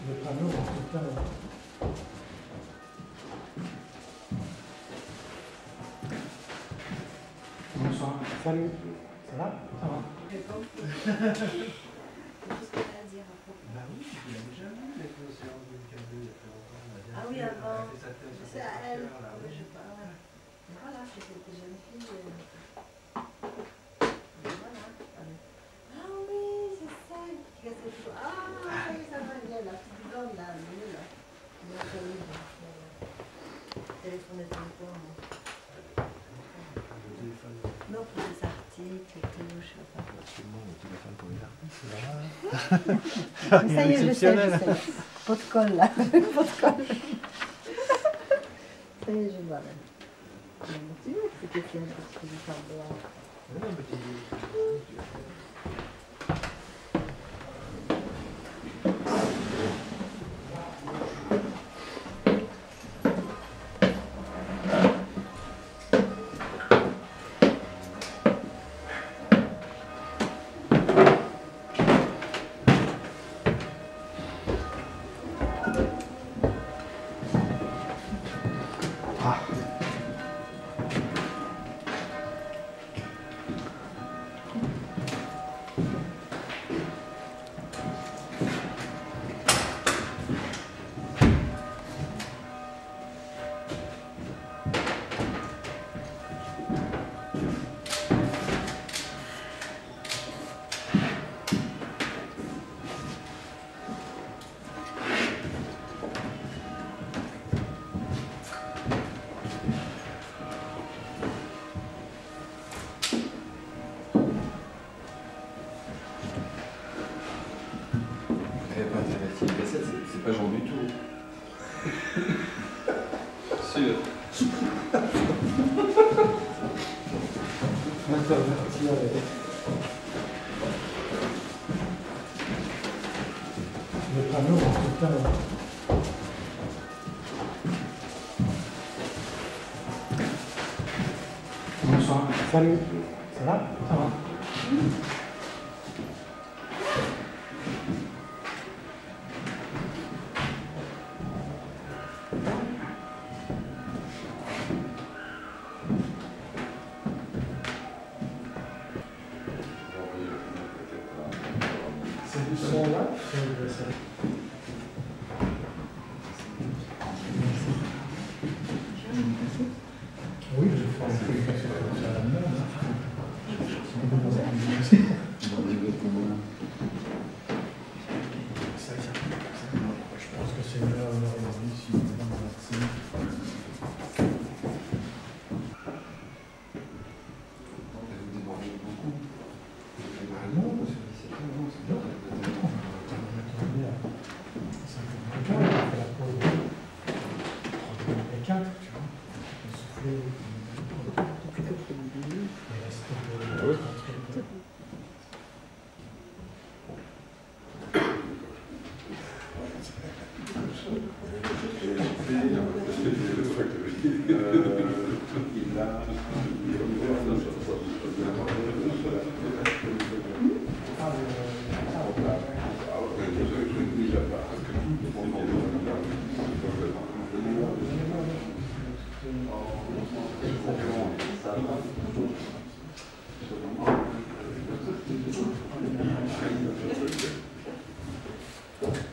Le panneau, tout à l'heure. Bonsoir. Salut. Ça va? Ça va. Qu'est-ce que tu as à dire à propos? Bah oui, tu l'as déjà vu, la séance de Lucas 2 il y a très longtemps. Ah oui, avant. C'est à elle. Oui, je parle. Voilà, c'était des jeunes filles. Voilà. Ah oui, c'est ça. Qui a cette... Ah, ça va bien, la petite blonde là, le là. Il a connu. Téléphoner tout le temps. Non, pour les articles, tout, je sais pas. Absolument, on téléphone pour les artistes. Ça y est, je sais. Pot de colle là. Pot de colle. Ça y est, je vois là. Tu vois que c'était un petit peu du temps blanc. Oui, un petit c'est pas genre du tout. Sûr. Intervertir le panneau, tout à l'heure. Bonsoir. Salut. Ça va? Ça va. C'est du son là? Oui, je fais un peu à la mode. Je pense que c'est là aujourd'hui si on est dans le vaccin.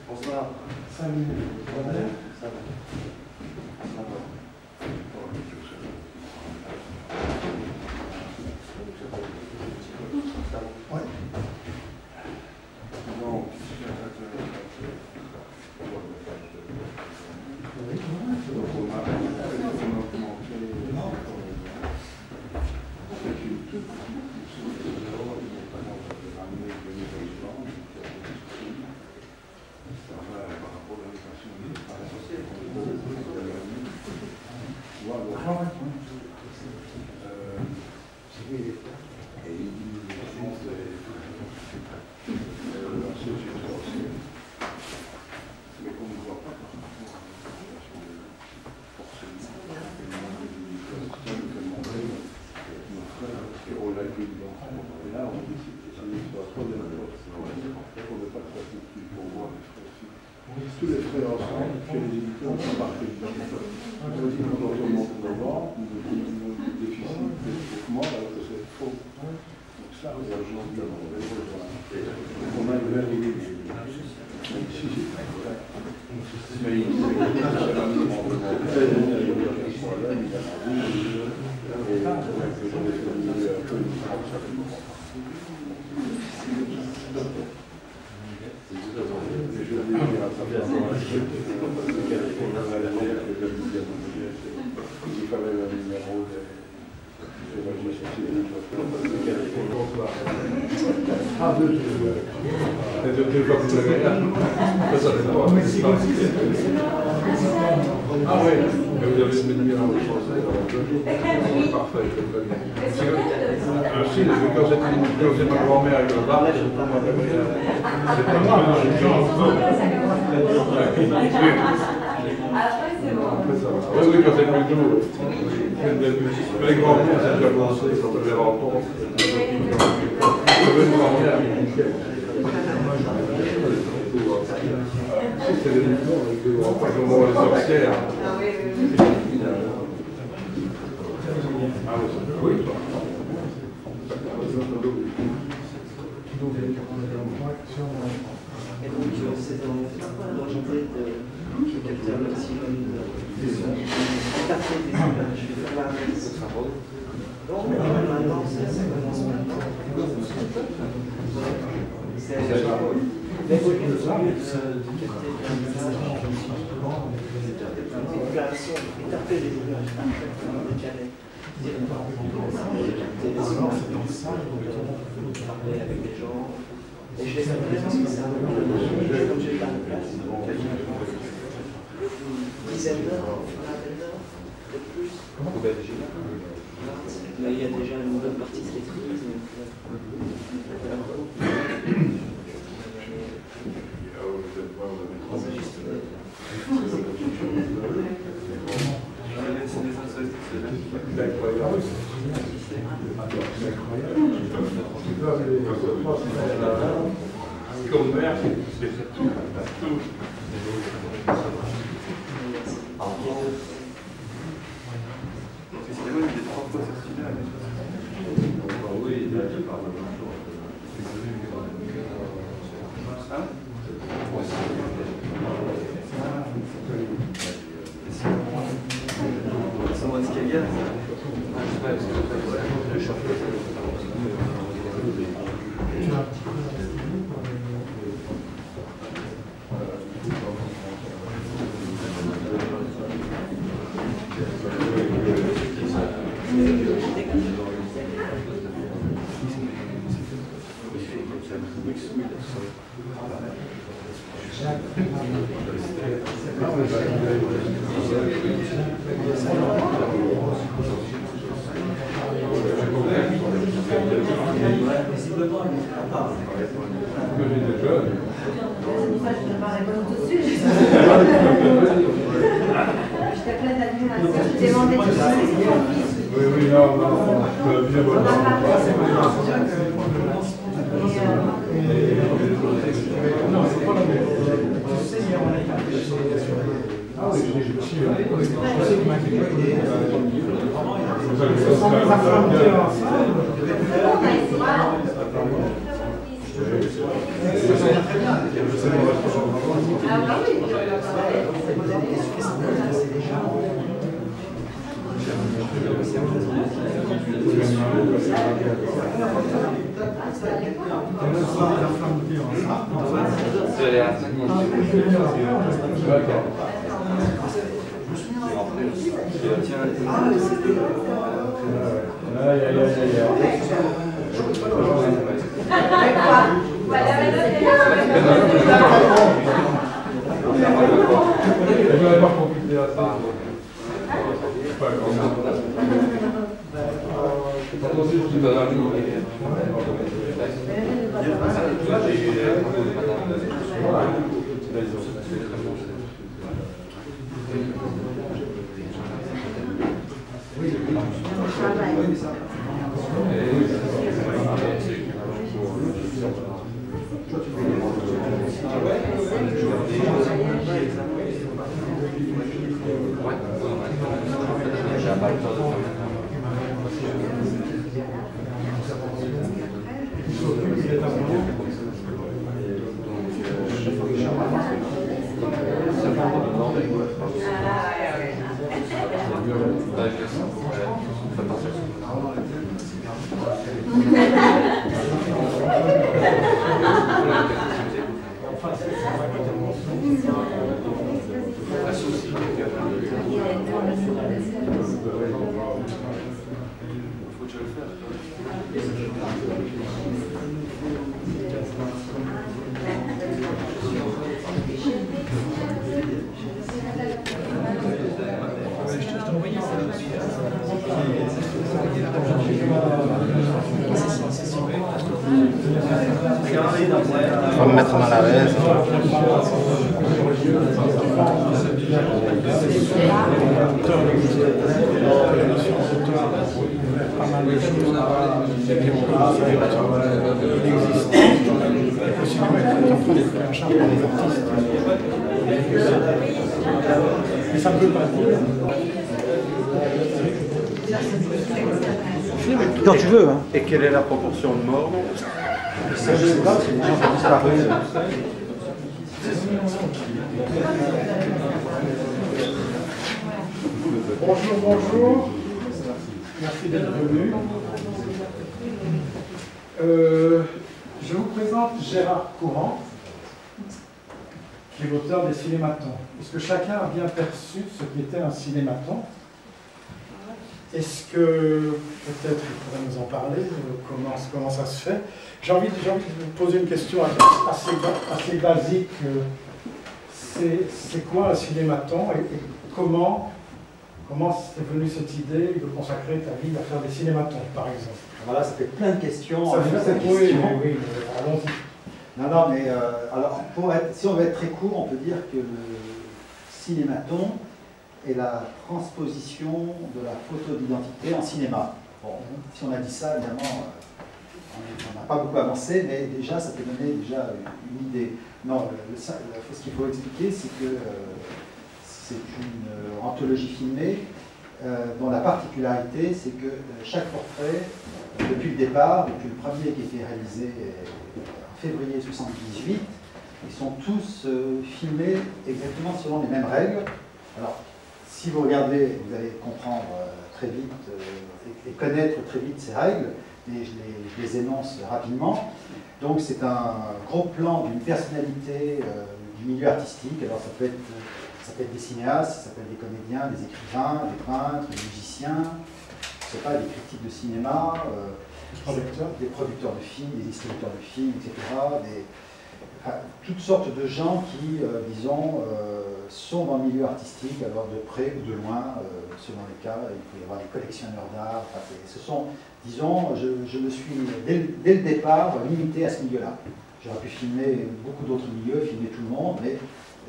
Bonsoir. Salut. Ça va? Ça va. Ouais. Non. tous les frais ensemble, puis les éditeurs sont marqués. On dit qu'on remonte novembre, le déficit de développement, alors que c'est faux. Donc ça, l'argent de on a une vérité. Ah oui, mais vous avez une demi-heure de français, c'est parfait, c'est très bien. Si, quand j'ai ma grand-mère avec le bar, c'est pas moi c'est pas moi, Après, c'est bon. oui, oui, quand c'est plus doux. Les grands-mères, c'est déjà commencé quand on les rencontre. Je veux une grand-mère avec une quête. C'est les mouvements, comment on les observe. Ah oui, oui, oui. Ah oui, Et donc, c'est d'engendrer de capter un maximum de écarter des images. Je vais faire l'inverse. Donc, maintenant, ça commence maintenant. Mais au lieu de capter un message, écarter les images parfaitement décalées. Parler avec des gens. Et je les appelle parce que c'est un peu comme j'ai pas de place. Une dizaine d'heures, une vingtaine d'heures, peut-être plus. Mais il y a déjà une bonne partie de l'électrique. Comme mère, c'est tout. C'est vraiment des 3 fois cette idée. Oui, il y a pas mal de choses. C'est moi ce qu'il y a. Oui, oui, non, bien bon. Non, c'est pas la même. Ah oui, je suis sûr. Oui. Faut me mettre mal à l'aise. Pas mal de choses il existe en charge par les artistes. Mais ça ne peut pas dire. Quand tu veux. Hein. Et quelle est la proportion de morts? Je sais pas, c'est des gens qui ont disparu. Bonjour, bonjour. Merci d'être venu. Je vous présente Gérard Courant, qui est l'auteur des cinématons. Est-ce que chacun a bien perçu ce qu'était un cinématon? Est-ce que, peut-être, il pourrait nous en parler, comment ça se fait? J'ai envie de vous poser une question assez basique. C'est quoi un cinématon et comment c'est venu cette idée de consacrer ta vie à faire des cinématons, par exemple? Voilà, ça fait plein de questions. Ça fait plein de oui, questions. oui, allons-y. Non, mais alors, si on veut être très court, on peut dire que le cinématon est la transposition de la photo d'identité en cinéma. Bon, si on a dit ça, évidemment, on n'a pas beaucoup avancé, mais déjà, ça peut donner déjà une idée. Non, ce qu'il faut expliquer, c'est que c'est une anthologie filmée dont la particularité, c'est que chaque portrait, depuis le départ, depuis le premier qui a été réalisé en février 1978, ils sont tous filmés exactement selon les mêmes règles. Alors, si vous regardez, vous allez comprendre très vite et connaître très vite ces règles, et je les énonce rapidement. Donc c'est un gros plan d'une personnalité du milieu artistique. Alors ça peut être des cinéastes, ça peut être des comédiens, des écrivains, des peintres, des musiciens, je sais pas, des critiques de cinéma, des producteurs de films, des distributeurs de films, etc. Toutes sortes de gens qui, disons, sont dans le milieu artistique, alors de près ou de loin, selon les cas. Il peut y avoir des collectionneurs d'art. Enfin, ce sont, disons, je me suis, dès le départ, limité à ce milieu-là. J'aurais pu filmer beaucoup d'autres milieux, filmer tout le monde, mais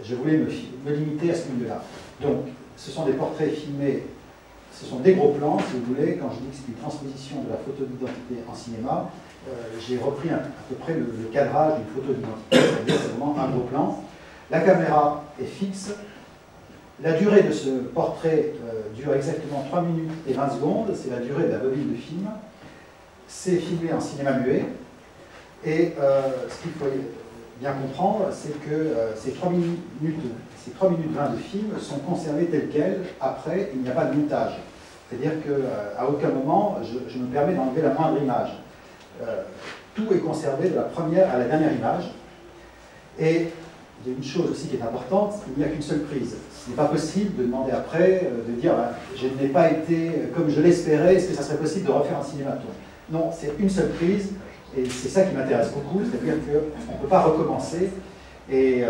je voulais me limiter à ce milieu-là. Donc, ce sont des portraits filmés, ce sont des gros plans, si vous voulez. Quand je dis que c'est une transposition de la photo d'identité en cinéma, j'ai repris à peu près le cadrage d'une photo d'identité, c'est-à-dire c'est vraiment un gros plan. La caméra est fixe. La durée de ce portrait dure exactement 3 minutes et 20 secondes, c'est la durée de la bobine de film. C'est filmé en cinéma muet. Et ce qu'il faut bien comprendre, c'est que ces 3 minutes 20 de film sont conservées telles quelles. Après, il n'y a pas de montage. C'est-à-dire qu'à aucun moment, je me permets d'enlever la moindre image. Tout est conservé de la première à la dernière image. Et il y a une chose aussi qui est importante, il n'y a qu'une seule prise. Ce n'est pas possible de demander après, de dire je n'ai pas été comme je l'espérais, est-ce que ça serait possible de refaire un cinématon? Non, c'est une seule prise, et c'est ça qui m'intéresse beaucoup, c'est-à-dire qu'on ne peut pas recommencer. Et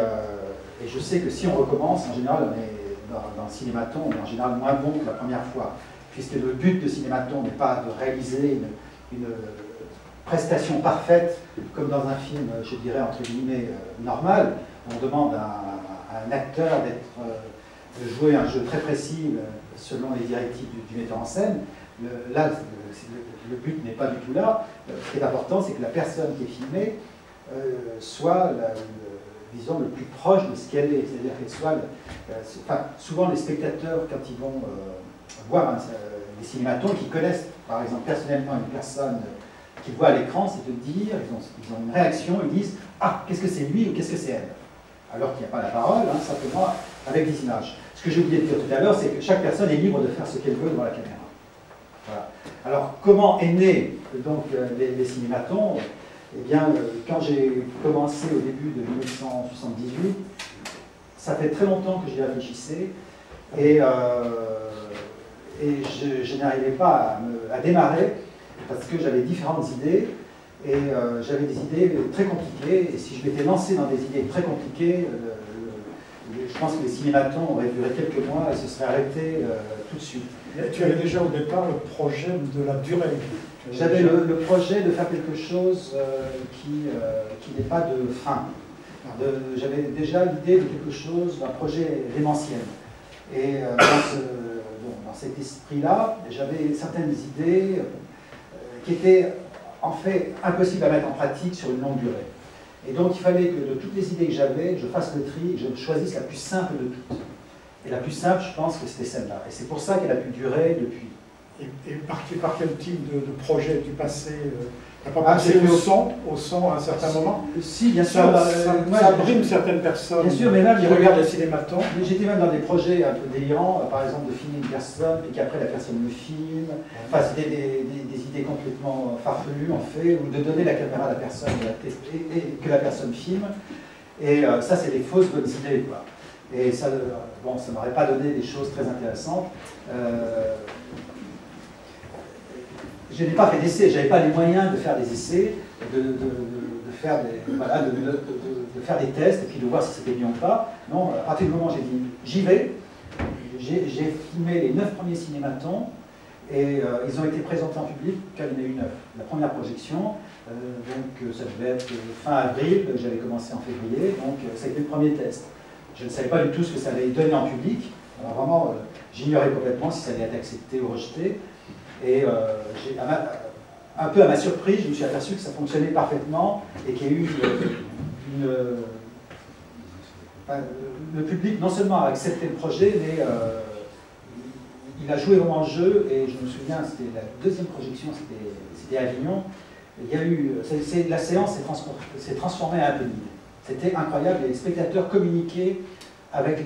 je sais que si on recommence, en général, on est dans le cinématon, on est en général moins bon que la première fois, puisque le but de cinématon n'est pas de réaliser une prestation parfaite, comme dans un film, je dirais, entre guillemets, normal. On demande à un acteur de jouer un jeu très précis selon les directives du metteur en scène. Là, le but n'est pas du tout là. Ce qui est important, c'est que la personne qui est filmée soit, disons, le plus proche de ce qu'elle est. C'est-à-dire qu'elle soit... souvent, les spectateurs, quand ils vont voir des cinématons, qui connaissent, par exemple, personnellement une personne qu'ils voient à l'écran, c'est de dire, ils ont une réaction, ils disent « Ah, qu'est-ce que c'est lui ou qu'est-ce que c'est elle ?» Alors qu'il n'y a pas la parole, simplement avec des images. Ce Ce que j'ai oublié de dire tout à l'heure, c'est que chaque personne est libre de faire ce qu'elle veut devant la caméra. Voilà. Alors, comment est né donc, les cinématons? Eh bien, quand j'ai commencé au début de 1978, ça fait très longtemps que j'y réfléchissais et je n'arrivais pas à démarrer parce que j'avais différentes idées et j'avais des idées très compliquées et si je m'étais lancé dans des idées très compliquées, je pense que les cinématons auraient duré quelques mois et se seraient arrêtés tout de suite. Tu avais déjà au départ le projet de la durée. J'avais le projet de faire quelque chose qui n'ait pas de fin. J'avais déjà l'idée de quelque chose, d'un projet démentiel. Et dans cet esprit-là, j'avais certaines idées qui étaient en fait impossibles à mettre en pratique sur une longue durée. Et donc il fallait que de toutes les idées que j'avais, je fasse le tri et je choisisse la plus simple de toutes. Et la plus simple, je pense que c'était celle-là. Et c'est pour ça qu'elle a pu durer depuis. Et par quel type de projet tu passais tu n'as pas pensé au son à un certain moment? Si, bien sûr. Ça brime certaines personnes. Bien sûr, mais même qui regardent les cinématons. J'étais même dans des projets un peu délirants, par exemple de filmer une personne, puis qu'après la personne me filme. Enfin, c'était des idées complètement farfelues, en fait, ou de donner la caméra à la personne et que la personne filme. Et ça, c'est des fausses bonnes idées, quoi. Et ça, bon, ça ne m'aurait pas donné des choses très intéressantes. Je n'ai pas fait d'essais, je n'avais pas les moyens de faire des essais, de faire des tests et puis de voir si c'était bien ou pas. Non, à partir du moment où j'ai dit j'y vais, j'ai filmé les 9 premiers cinématons et ils ont été présentés en public quand il y en a eu 9. La première projection, donc ça devait être fin avril, j'avais commencé en février, donc ça a été le premier test. Je ne savais pas du tout ce que ça allait donner en public, alors vraiment j'ignorais complètement si ça allait être accepté ou rejeté. Et un peu à ma surprise, je me suis aperçu que ça fonctionnait parfaitement et qu'il y a eu le public non seulement a accepté le projet, mais il a joué vraiment le jeu. Et je me souviens, c'était la deuxième projection, c'était à Avignon. Il y a eu, la séance s'est transformée en un happening. C'était incroyable, les spectateurs communiquaient avec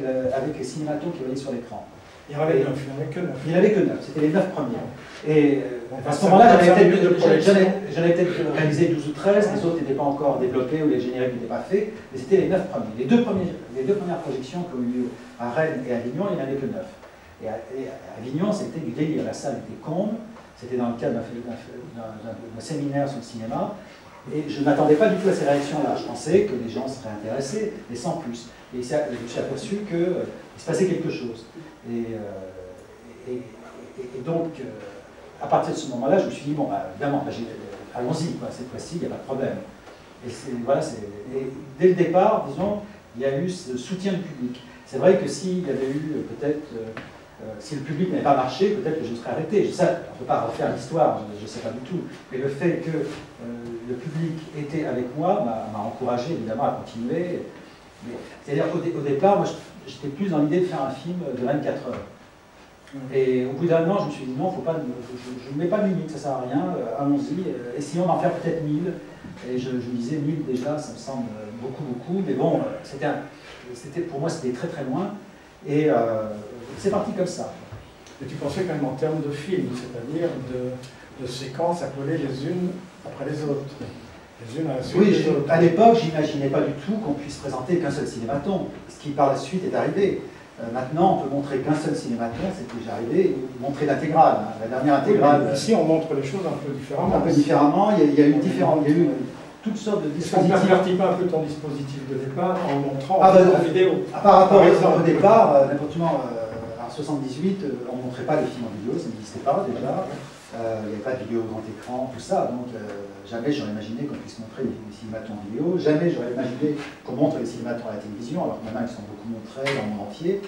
les cinématons qui voyaient sur l'écran. Il n'y en avait que 9. Il n'y en avait que 9, c'était les 9 premiers. Et à ce moment-là, j'en avais peut-être réalisé 12 ou 13, les autres n'étaient pas encore développés ou les génériques n'étaient pas faits, mais c'était les 9 premiers. Les deux premières projections qui ont eu lieu à Rennes et à Avignon, il n'y en avait que 9. Et à Avignon, c'était du délire, la salle était comble, c'était dans le cadre d'un séminaire sur le cinéma, et je ne m'attendais pas du tout à ces réactions-là. Je pensais que les gens seraient intéressés, mais sans plus. Et je me suis aperçu qu'il se passait quelque chose. Et donc, à partir de ce moment-là, je me suis dit, bon, évidemment, allons-y, cette fois-ci, il n'y a pas de problème. Et dès le départ, disons, il y a eu ce soutien du public. C'est vrai que s'il y avait eu peut-être, si le public n'avait pas marché, peut-être que je serais arrêté. On ne peut pas refaire l'histoire, je ne sais pas du tout. Mais le fait que le public était avec moi m'a encouragé, évidemment, à continuer. C'est-à-dire qu'au départ, moi, j'étais plus dans l'idée de faire un film de 24 heures. Et au bout d'un an, je me suis dit non, faut pas, je ne mets pas de limite, ça ne sert à rien, allons-y, essayons d'en faire peut-être 1000. Et je me disais 1000 déjà, ça me semble beaucoup, mais bon, pour moi c'était très loin. Et c'est parti comme ça. Et tu pensais quand même en termes de film, c'est-à-dire de séquences à coller les unes après les autres. Les unes à la suite des autres. À l'époque, j'imaginais pas du tout qu'on puisse présenter qu'un seul cinématon, ce qui par la suite est arrivé. Maintenant, on peut montrer qu'un seul cinématon, c'est déjà arrivé, montrer l'intégrale, la dernière intégrale. Ici, on montre les choses un peu différemment. Un peu différemment, il y a eu toutes sortes de dispositifs. Est-ce qu'on ne pervertit pas un peu ton dispositif de départ en montrant en vidéo? Par rapport au départ, en 78, on ne montrait pas les films en vidéo, ça n'existait pas déjà. Il n'y avait pas de vidéo grand écran, tout ça, donc jamais j'aurais imaginé qu'on puisse montrer les cinématons en vidéo, jamais j'aurais imaginé qu'on montre les cinématons à la télévision, alors que maintenant ils sont beaucoup montrés dans le monde entier.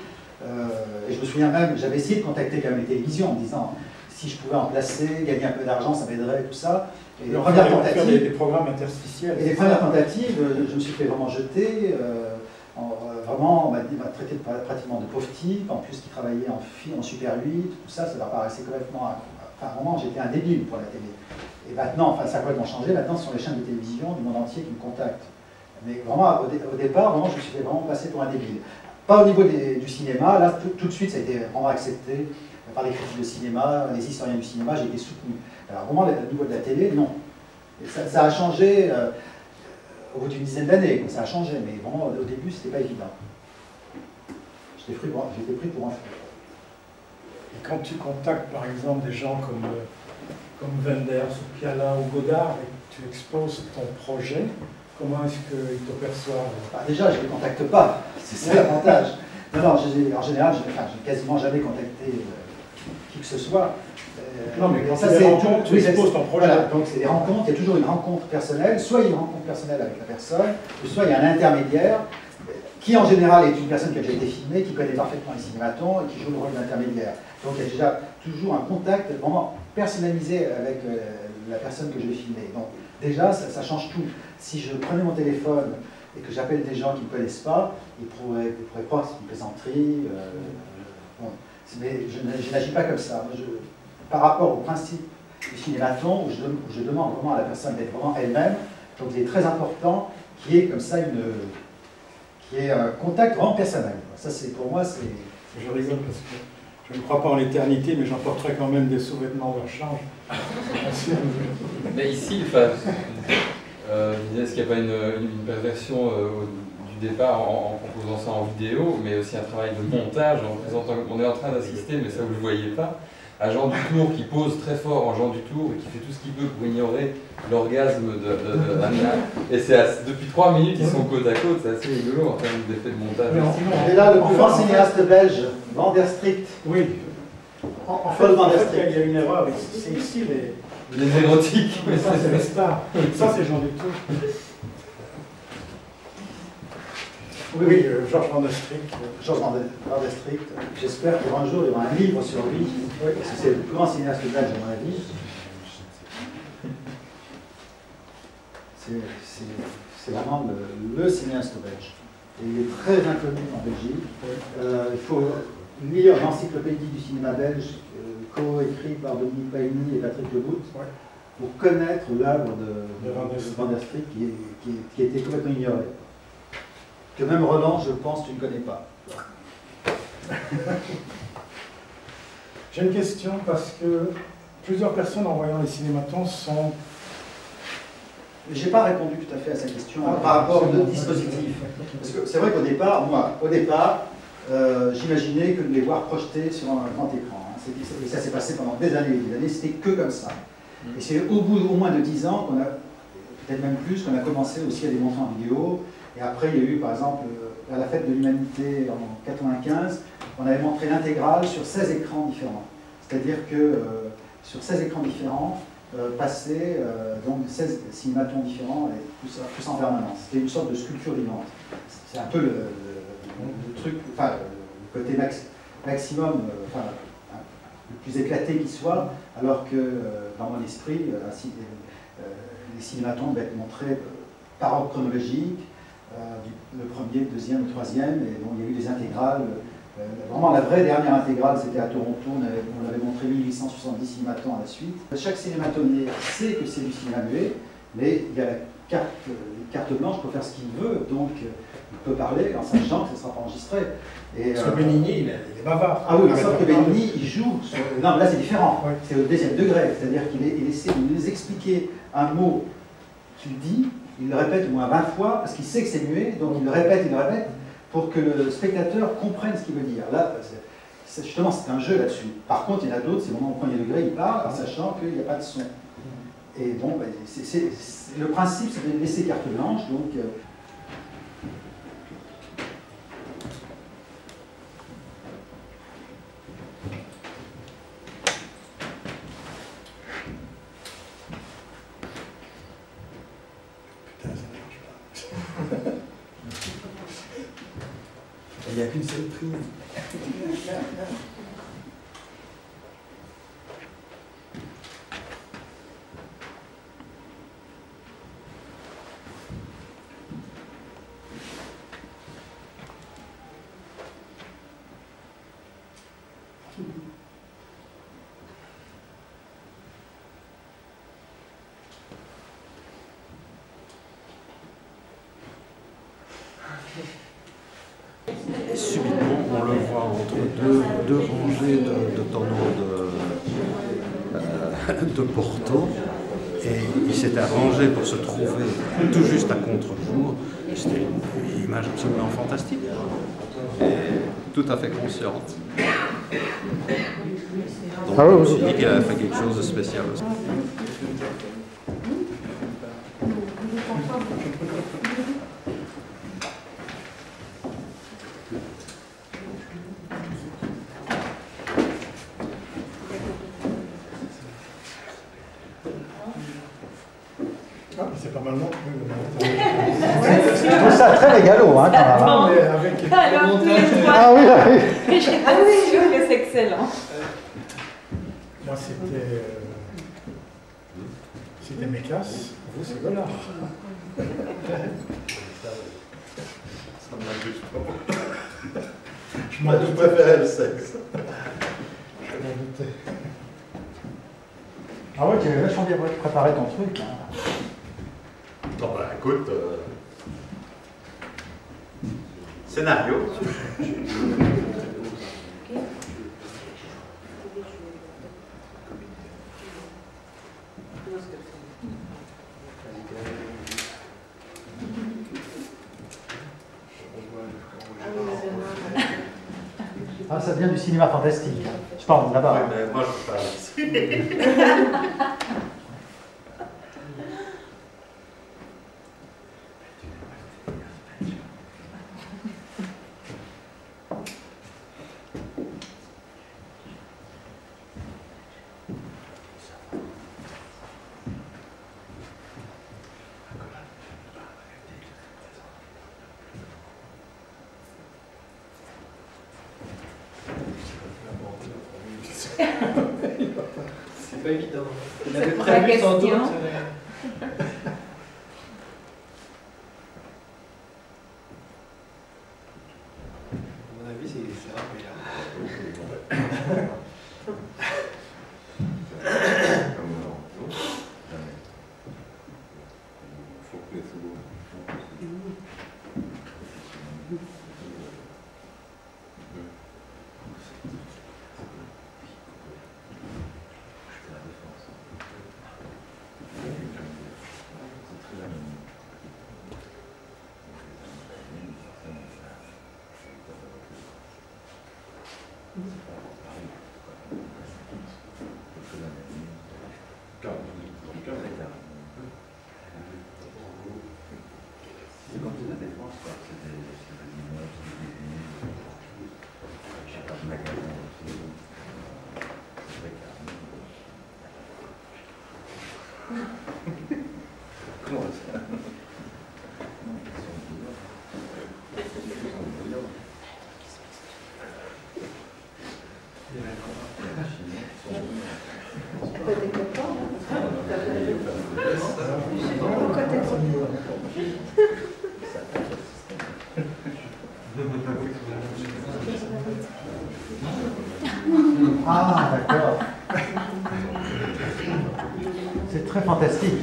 Et je me souviens même, j'avais essayé de contacter quand même les télévisions en me disant si je pouvais en placer, gagner un peu d'argent, ça m'aiderait, tout ça. Et les premières tentatives, des programmes interstitiels. Et les premières tentatives, je me suis fait vraiment jeter. Vraiment, on m'a traité pratiquement de pauvre type, en plus qui travaillait en Super 8, tout ça, ça leur paraissait complètement. Enfin, vraiment, j'étais un débile pour la télé. Et maintenant, enfin, ça a complètement changé. Maintenant, ce sont les chaînes de télévision du monde entier qui me contactent. Mais vraiment, au départ, vraiment, je me suis fait vraiment passer pour un débile. Pas au niveau du cinéma, là tout de suite ça a été vraiment accepté par les critiques de cinéma, les historiens du cinéma, j'ai été soutenu. Alors vraiment au niveau de la télé, non. Et ça a changé au bout d'une dizaine d'années, ça a changé, mais vraiment au début c'était pas évident. J'étais pris pour un fou. Et quand tu contactes par exemple des gens comme Wenders ou Piala ou Godard et que tu exposes ton projet, comment est-ce qu'ils te perçoivent? Déjà, je ne les contacte pas, c'est ça l'avantage. Non, en général, je n'ai quasiment jamais contacté qui que ce soit. Non, mais quand ça, c'est des rencontres, tu exposes ton projet. Voilà, donc c'est des rencontres, il y a toujours une rencontre personnelle, soit il y a une rencontre personnelle avec la personne, ou soit il y a un intermédiaire, qui en général est une personne qui a déjà été filmée, qui connaît parfaitement les cinématons et qui joue le rôle d'intermédiaire. Donc il y a déjà toujours un contact vraiment personnalisé avec la personne que je vais filmer. Donc déjà, ça change tout. Si je prenais mon téléphone et que j'appelle des gens qui ne me connaissent pas, ils pourraient croire que c'est une plaisanterie. Bon. Mais je n'agis pas comme ça. Moi, par rapport au principe du cinématon, où je demande vraiment à la personne d'être vraiment elle-même, donc il est très important qu'il y ait comme ça un contact vraiment personnel. Ça, pour moi, c'est... Je rigole parce que je ne crois pas en l'éternité, mais j'emporterai quand même des sous-vêtements de rechange. Mais ici, je disais, est-ce qu'il n'y a pas une perversion du départ en proposant ça en vidéo, mais aussi un travail de montage en présentant, on est en train d'assister, mais ça vous ne le voyez pas, à Jean Dutour qui pose très fort en Jean Dutour et qui fait tout ce qu'il peut pour ignorer l'orgasme d'Anna. Et depuis 3 minutes, ils sont côte à côte, c'est assez rigolo en termes d'effet de montage. Et là, le plus grand cinéaste belge, Van der Strict. Oui. En fait, il y a une erreur. C'est ici les érotiques. Mais ça, c'est les stars. Ça, c'est Jean Dutour. Oui, Georges Van der Strict. Georges Van der Strict. J'espère qu'un jour, il y aura un livre sur lui, parce que c'est le plus grand cinéaste belge, à mon avis. C'est vraiment le cinéaste belge. Et il est très inconnu en Belgique. Il faut lire l'encyclopédie du cinéma belge, co-écrit par Dominique Paigny et Patrick Lebout, pour connaître l'œuvre de Van der Strict qui était complètement ignorée. Que même Roland, je pense, tu ne connais pas. J'ai une question parce que plusieurs personnes en voyant les cinématons sont... Je n'ai pas répondu tout à fait à sa question par rapport au dispositif. Parce que c'est vrai qu'au départ, j'imaginais que de les voir projetés sur un grand écran. Et ça s'est passé pendant des années et des années, c'était que comme ça. Et c'est au bout au moins de 10 ans qu'on a, peut-être même plus, qu'on a commencé aussi à les montrer en vidéo. Et après, il y a eu, par exemple, à la Fête de l'Humanité en 1995, on avait montré l'intégrale sur 16 écrans différents. C'est-à-dire que sur 16 écrans différents, passaient donc 16 cinématons différents, et tous en permanence. C'était une sorte de sculpture vivante. C'est un peu le truc, enfin, le côté maximum, le plus éclaté qui soit, alors que dans mon esprit, les cinématons devaient être montrés par ordre chronologique, le premier, le deuxième, le troisième, et bon, il y a eu des intégrales. Vraiment, la vraie dernière intégrale, c'était à Toronto, on avait montré 1870 cinématons à la suite. Chaque cinématonnier sait que c'est du cinéma muet, mais il y a la carte blanche pour faire ce qu'il veut, donc il peut parler en sachant que ça ne sera pas enregistré. Parce que Benigni, il est bavard. Ah oui, sauf que Benigni, il joue sur... Non, là c'est différent, c'est au deuxième degré, c'est-à-dire qu'il essaie de nous expliquer un mot qu'il dit, il le répète au moins 20 fois, parce qu'il sait que c'est muet, donc il le répète, pour que le spectateur comprenne ce qu'il veut dire. Là, justement, c'est un jeu là-dessus. Par contre, il y en a d'autres, c'est vraiment au premier degré, il parle en sachant qu'il n'y a pas de son. Et bon, le principe, c'est de laisser carte blanche, donc... Il n'y a qu'une seule prise. le voit entre deux rangées de tonneaux de Porto. Et il s'était arrangé pour se trouver tout juste à contre-jour. C'était une image absolument fantastique. Et tout à fait consciente. Donc je me suis dit qu'il avait fait quelque chose de spécial aussi. C'est pas mal non plus. Je trouve ça très mégalo, hein, quand même. Non, mais avec... Alors, tous les trois. Ah oui, oui. Je suis sûre que c'est excellent. Moi, c'était Mécasse. Vous, c'est Godard. Ça m'abuse pas. Je préférais le sexe. Je m'en doutais. Ah ouais, tu avais vachement bien préparé ton truc. Hein. Non, bah écoute, scénario. Ah, ça vient du cinéma fantastique. Je parle là-bas. Ouais, mais moi je parle ici. C'est pas évident. On C'est avait pour la prévu sans doute. question. À mon avis, c'est rare. Ah, d'accord. C'est très fantastique.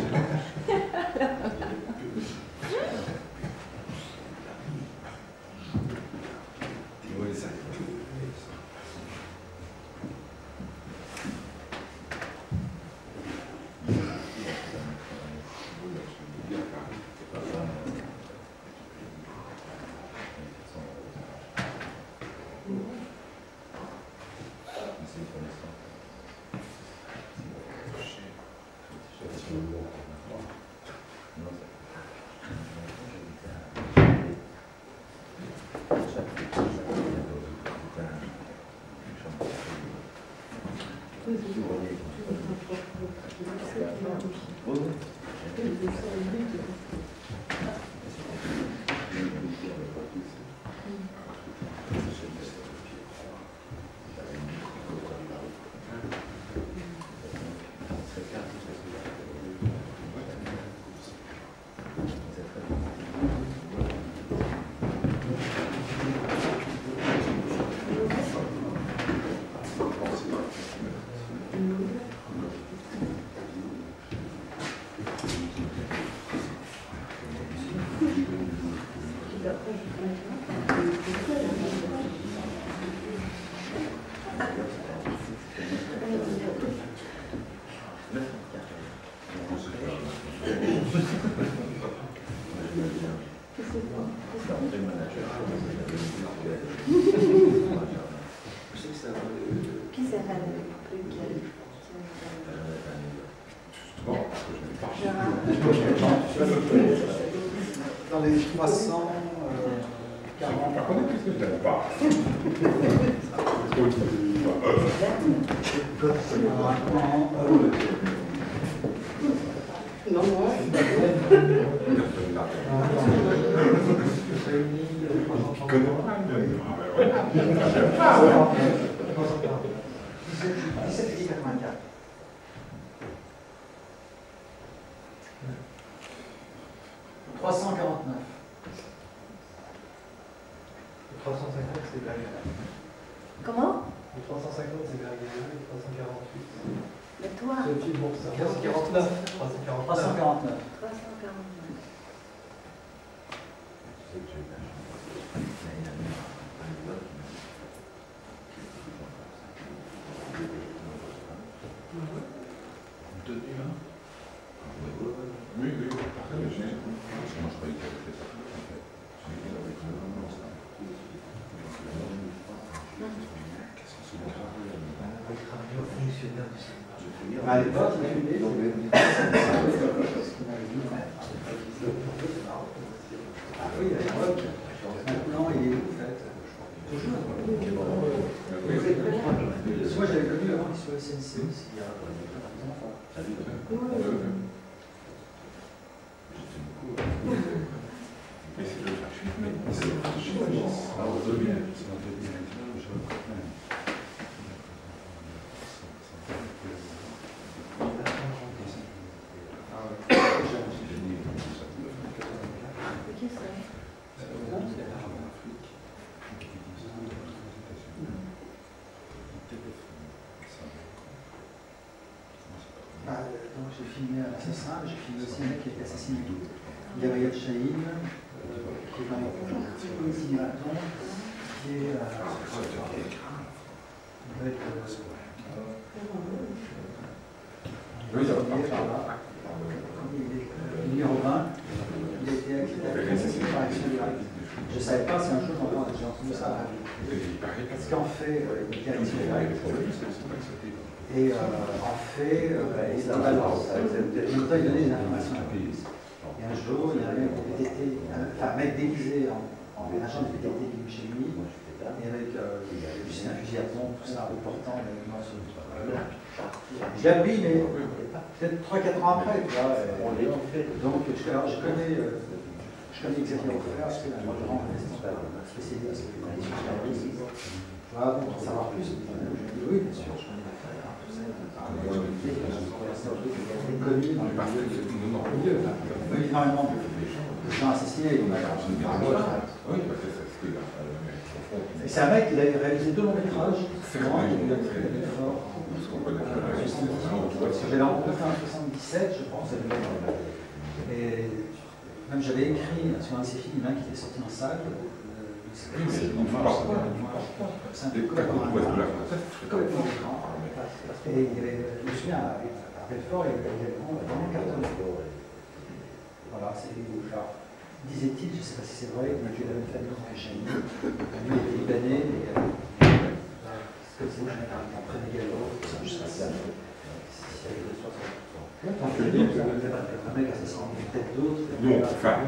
sais que ça va. Qui c'est René? Dans les 340. Non, moi. C'est Bergerac. Comment? Le 350 c'est Bergerac, le 348. Mais toi? C'est Sophie Boursa. 349. 349. 349. Oui, oui, partagé. Moi, je croyais qu'il avait fait ça. À l'époque, il a eu des ah oui, à l'époque. Maintenant, il est où, en fait? Toujours. Moi, j'avais connu avant qu'il soit SNC aussi, il y a 10 ans. Mais c'est le archive, mais c'est le archive. Ah, on veut bien. C'est un peu bien. Je reconnais. J'ai filmé un assassin, j'ai filmé aussi un mec qui a été assassiné. Gabriel Chahine, qui est dans le policier du Marathon, qui est par là. Il est numéro 20. Il a été assassiné par action directe. Je ne savais pas si un jour j'ai entendu ça. Parce qu'en fait, il était action directe. Et en fait, il a balance. Il a donné des informations à la police. Et un jour, il y a un mec de PTT, enfin un mec déguisé en agent de PTT qui est chez lui, et avec juste un fusil à pompe, tout ça, important, sur le toit. Je l'ai appris, mais peut-être 3-4 ans après, tu vois. Donc, je connais Xavier Offert, parce que c'est un grand spécialiste de la terrorisme. Tu vois, pour en savoir plus, oui, bien sûr, je connais l'affaire. Connu dans le milieu. Énormément de gens assassinés. Et c'est un mec qui a réalisé 2 longs métrages. C'est vrai qu'il a très fort. J'avais rencontré en 77, je pense. Et même j'avais écrit sur un de ses films qui était sorti en salle. C'est un peu complètement écran. Et il y avait, je me souviens, à Belfort, il y avait vraiment cartonné. Voilà, c'est alors, disait-il, je ne sais pas si c'est vrai, il a tué la même famille que Chahine. Lui, il était libanais, mais c'est comme si moi j'avais un près des galops, je ne sais pas si c'est un mec assassiné, peut-être d'autres. Non, enfin.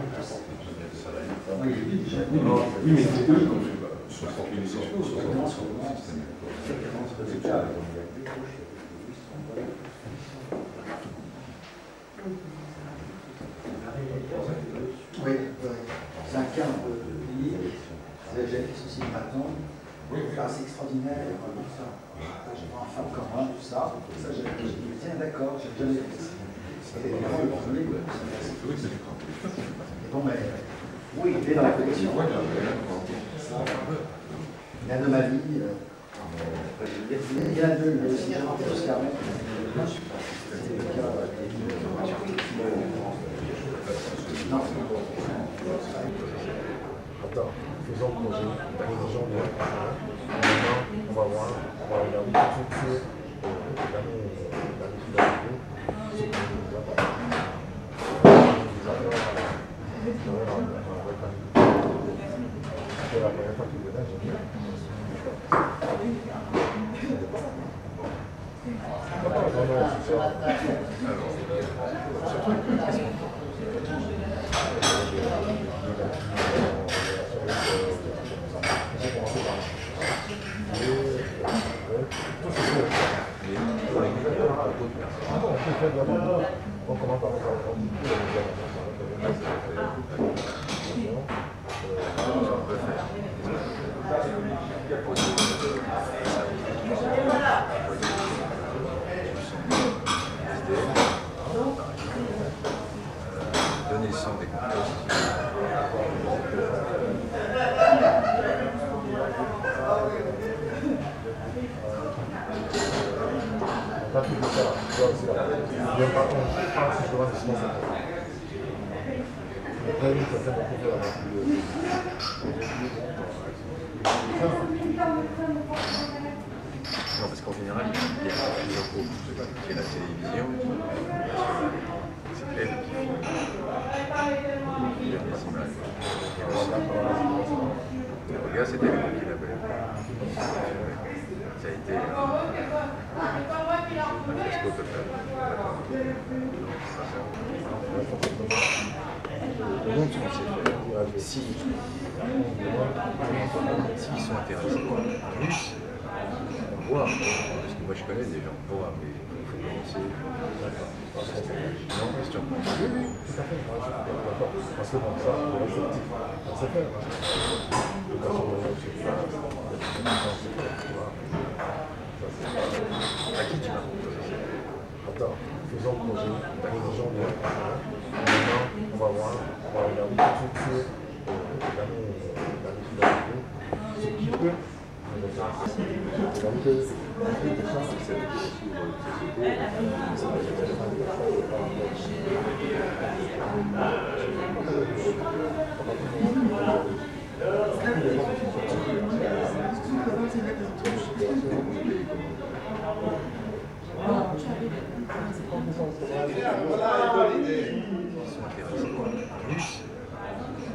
Moi, il est déjà. Oui, mais c'est eux comme sur les choses. Oui, c'est un cas un peu unique. J'avais fait ceci le matin. C'est extraordinaire. J'ai pas un femme comme moi, tout ça. Ça, j'ai dit, tiens, d'accord, j'ai jamais fait ça. C'était vraiment le premier. Et bon, mais oui, il est dans la collection. L'anomalie. Il y a 2, il y a aussi Oscar. C'était le cas. Non. Attends, faisons causer. Position de. On va voir. On va regarder tout de suite la première fois qu'il venait, j'ai dit Donner le sang des composts. Pas plus de ça, tu vois, c'est là. Il y a pas si je demande sinon ça. Après, oui, ça fait mon préféré avoir plus de. Non, parce qu'en général, il y a plusieurs groupes. Il y a la télévision, c'est elle qui fait les images. Regarde, c'était lui qui l'avait. Ça a été un fiasco total. Donc, ce qu'on sait faire, s'ils sont intéressés plus, on voit, parce que moi je connais des gens, on voit, mais il faut commencer. Non, question. Oui, oui, tout à fait. D'accord. Parce que comme ça, le réceptif, on sait faire. De façon à qui tu vas Attends, faisons le projet, les gens viennent. Maintenant, on va voir, on va regarder tout de suite l'année qui va arriver, ce qui peut nous intéresser.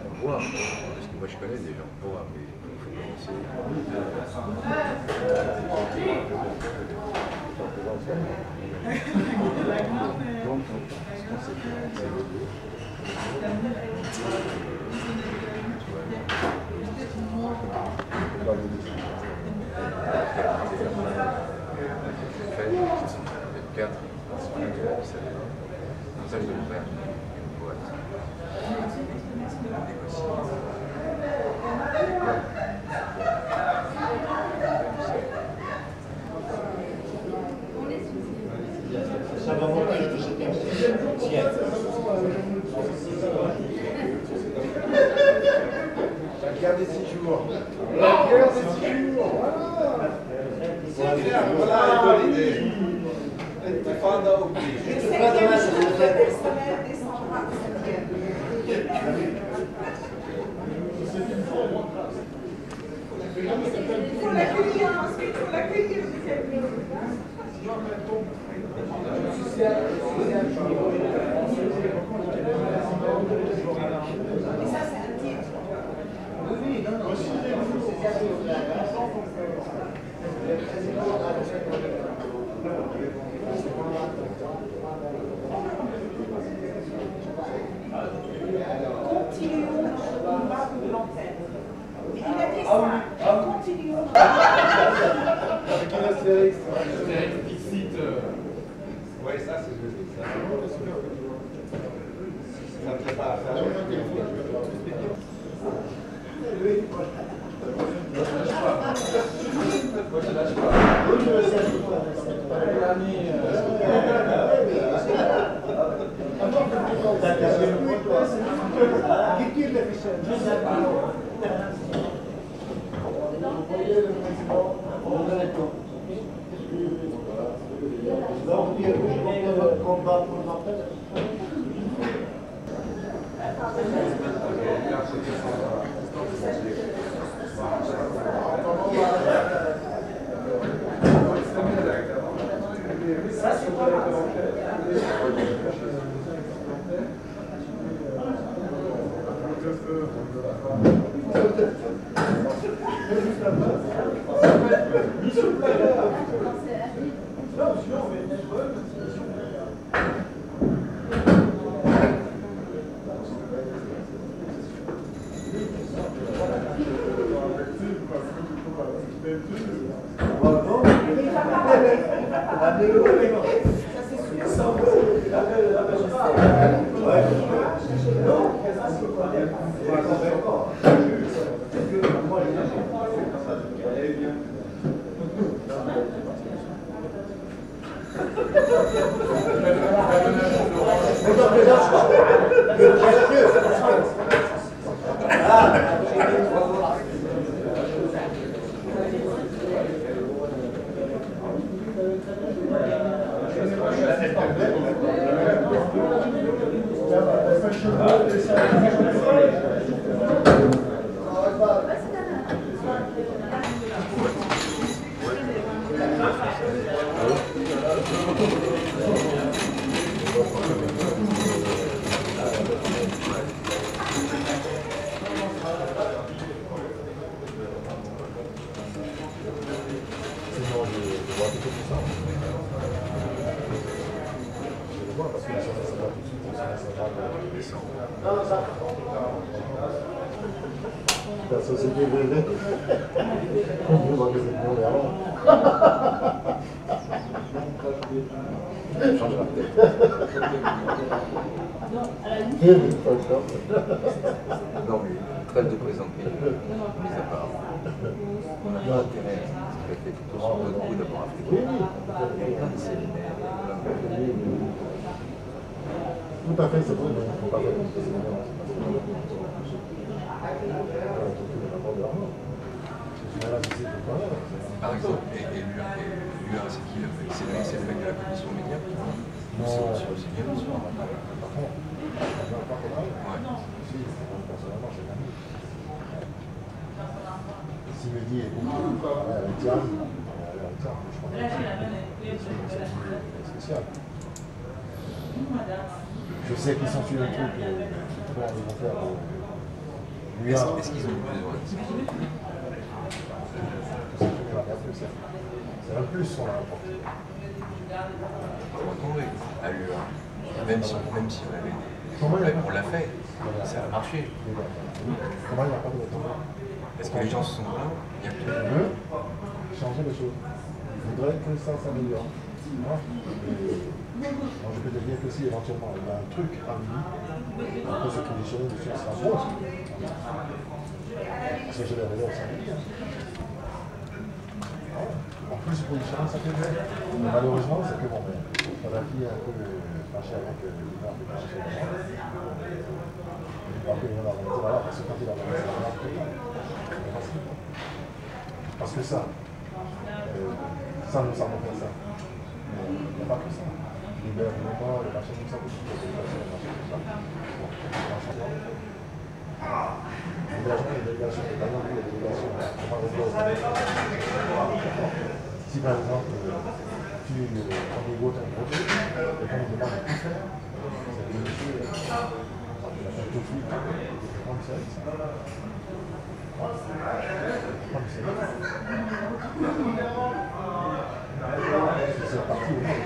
On voit, parce que moi je connais des gens, on voit, mais il faut donc, ce qu'on sait faire, c'est ça, je vais faire une boîte. Ça va monter, tiens. Regardez si tu vois. Regardez si tu vois. Voilà une bonne idée. Intifada oblige. Il faut l'accueillir, ensuite il faut l'accueillir. Et ça c'est un titre. Oui, non, non. Continuons le combat de l'antenne. Il a dit ça. Continuons. Avec une astérix. Dixit. Ouais, ça c'est ce que je dis. Ça me fait pas affaire. Moi je lâche pas. La société brûlée. On vous demande de demander avant. Ça changera peut-être. Non, mais trêve de plaisanterie, mis à part. On n'a pas intérêt à se répéter plutôt sur notre coup d'abord africain. Il y a plein de séminaires, Tout à fait, c'est vrai, mais il ne faut pas faire comme ça. Par exemple, et l'UA, c'est qui c'est le mec de la commission média? Non, c'est bien sûr. Si Mehdi est beaucoup avec Diane, je crois que c'est spécial. Je sais qu'ils sont sur un truc, comment ils vont faire. Est-ce qu'ils ont besoin de ça? C'est un plus qu'on a apporté. À l'UA, même si on avait des... on l'a fait, ça a marché. Comment il n'y a pas de retour? Est-ce que les gens se sont plaints? Il y a On veut changer les choses. Il faudrait que ça s'améliore. Moi, je peux te dire que si éventuellement il y a un truc à lui, on peut se conditionner dessus, ça sera bon. Parce que je l'ai révélé au samedi. En plus, pour les chemins, ça fait bien. Mais malheureusement, c'est que mon père. On a qui est un peu fâché avec l'hiver de marché. Après, il va dire, voilà, parce que quand il a commencé à faire parce que ça nous a montré ça. Mais il n'y a pas que ça. L'hébergement, le marché comme ça, le marché comme ça. Les délégations, les délégations, si par exemple, tu négocies un projet, et qu'on nous demande de tout faire, c'est de négocier, on a fait tout de suite, prendre service. C'est parti au monde.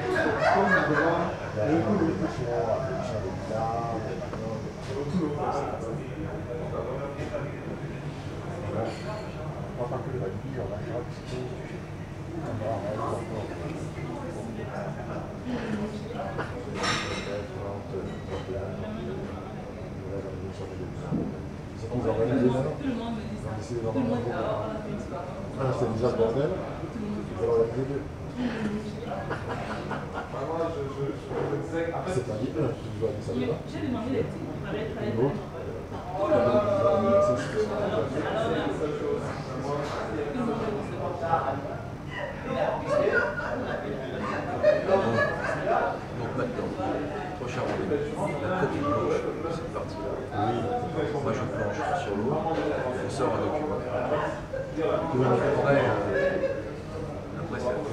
Il y a beaucoup de questions, l'application de l'État, on va pas que le rugby, on va faire un petit peu. On va c'est qu'on vous organise les mêmes. On essaie d'organiser. Ah, c'est déjà le bordel. Vous allez organiser deux. C'est-à-dire, tu dois aller ça là. Et l'autre. Donc maintenant, prochain rendez-vous, la copie blanche de cette partie-là. Oui. Moi je planche sur l'eau, on sort un document. Après c'est à toi,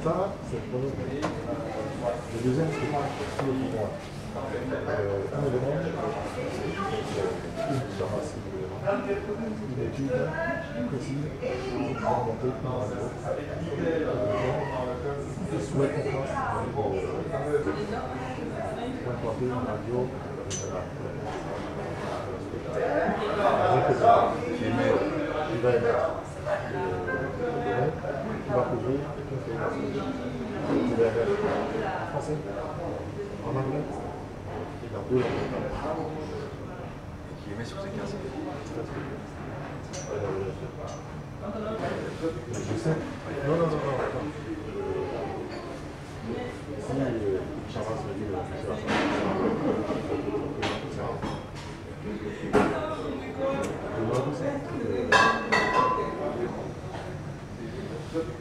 Ça, c'est le premier. Le deuxième, c'est le pouvoir. Un élément, une étude précise, documentée par un groupe, sous la contraste implanté une radio qui va émettre qui va couvrir toute une fédération, qui va émettre en français, en anglais et dans deux langues. Et qui émet sur ces 15 je sais. Non. Si Charles me dit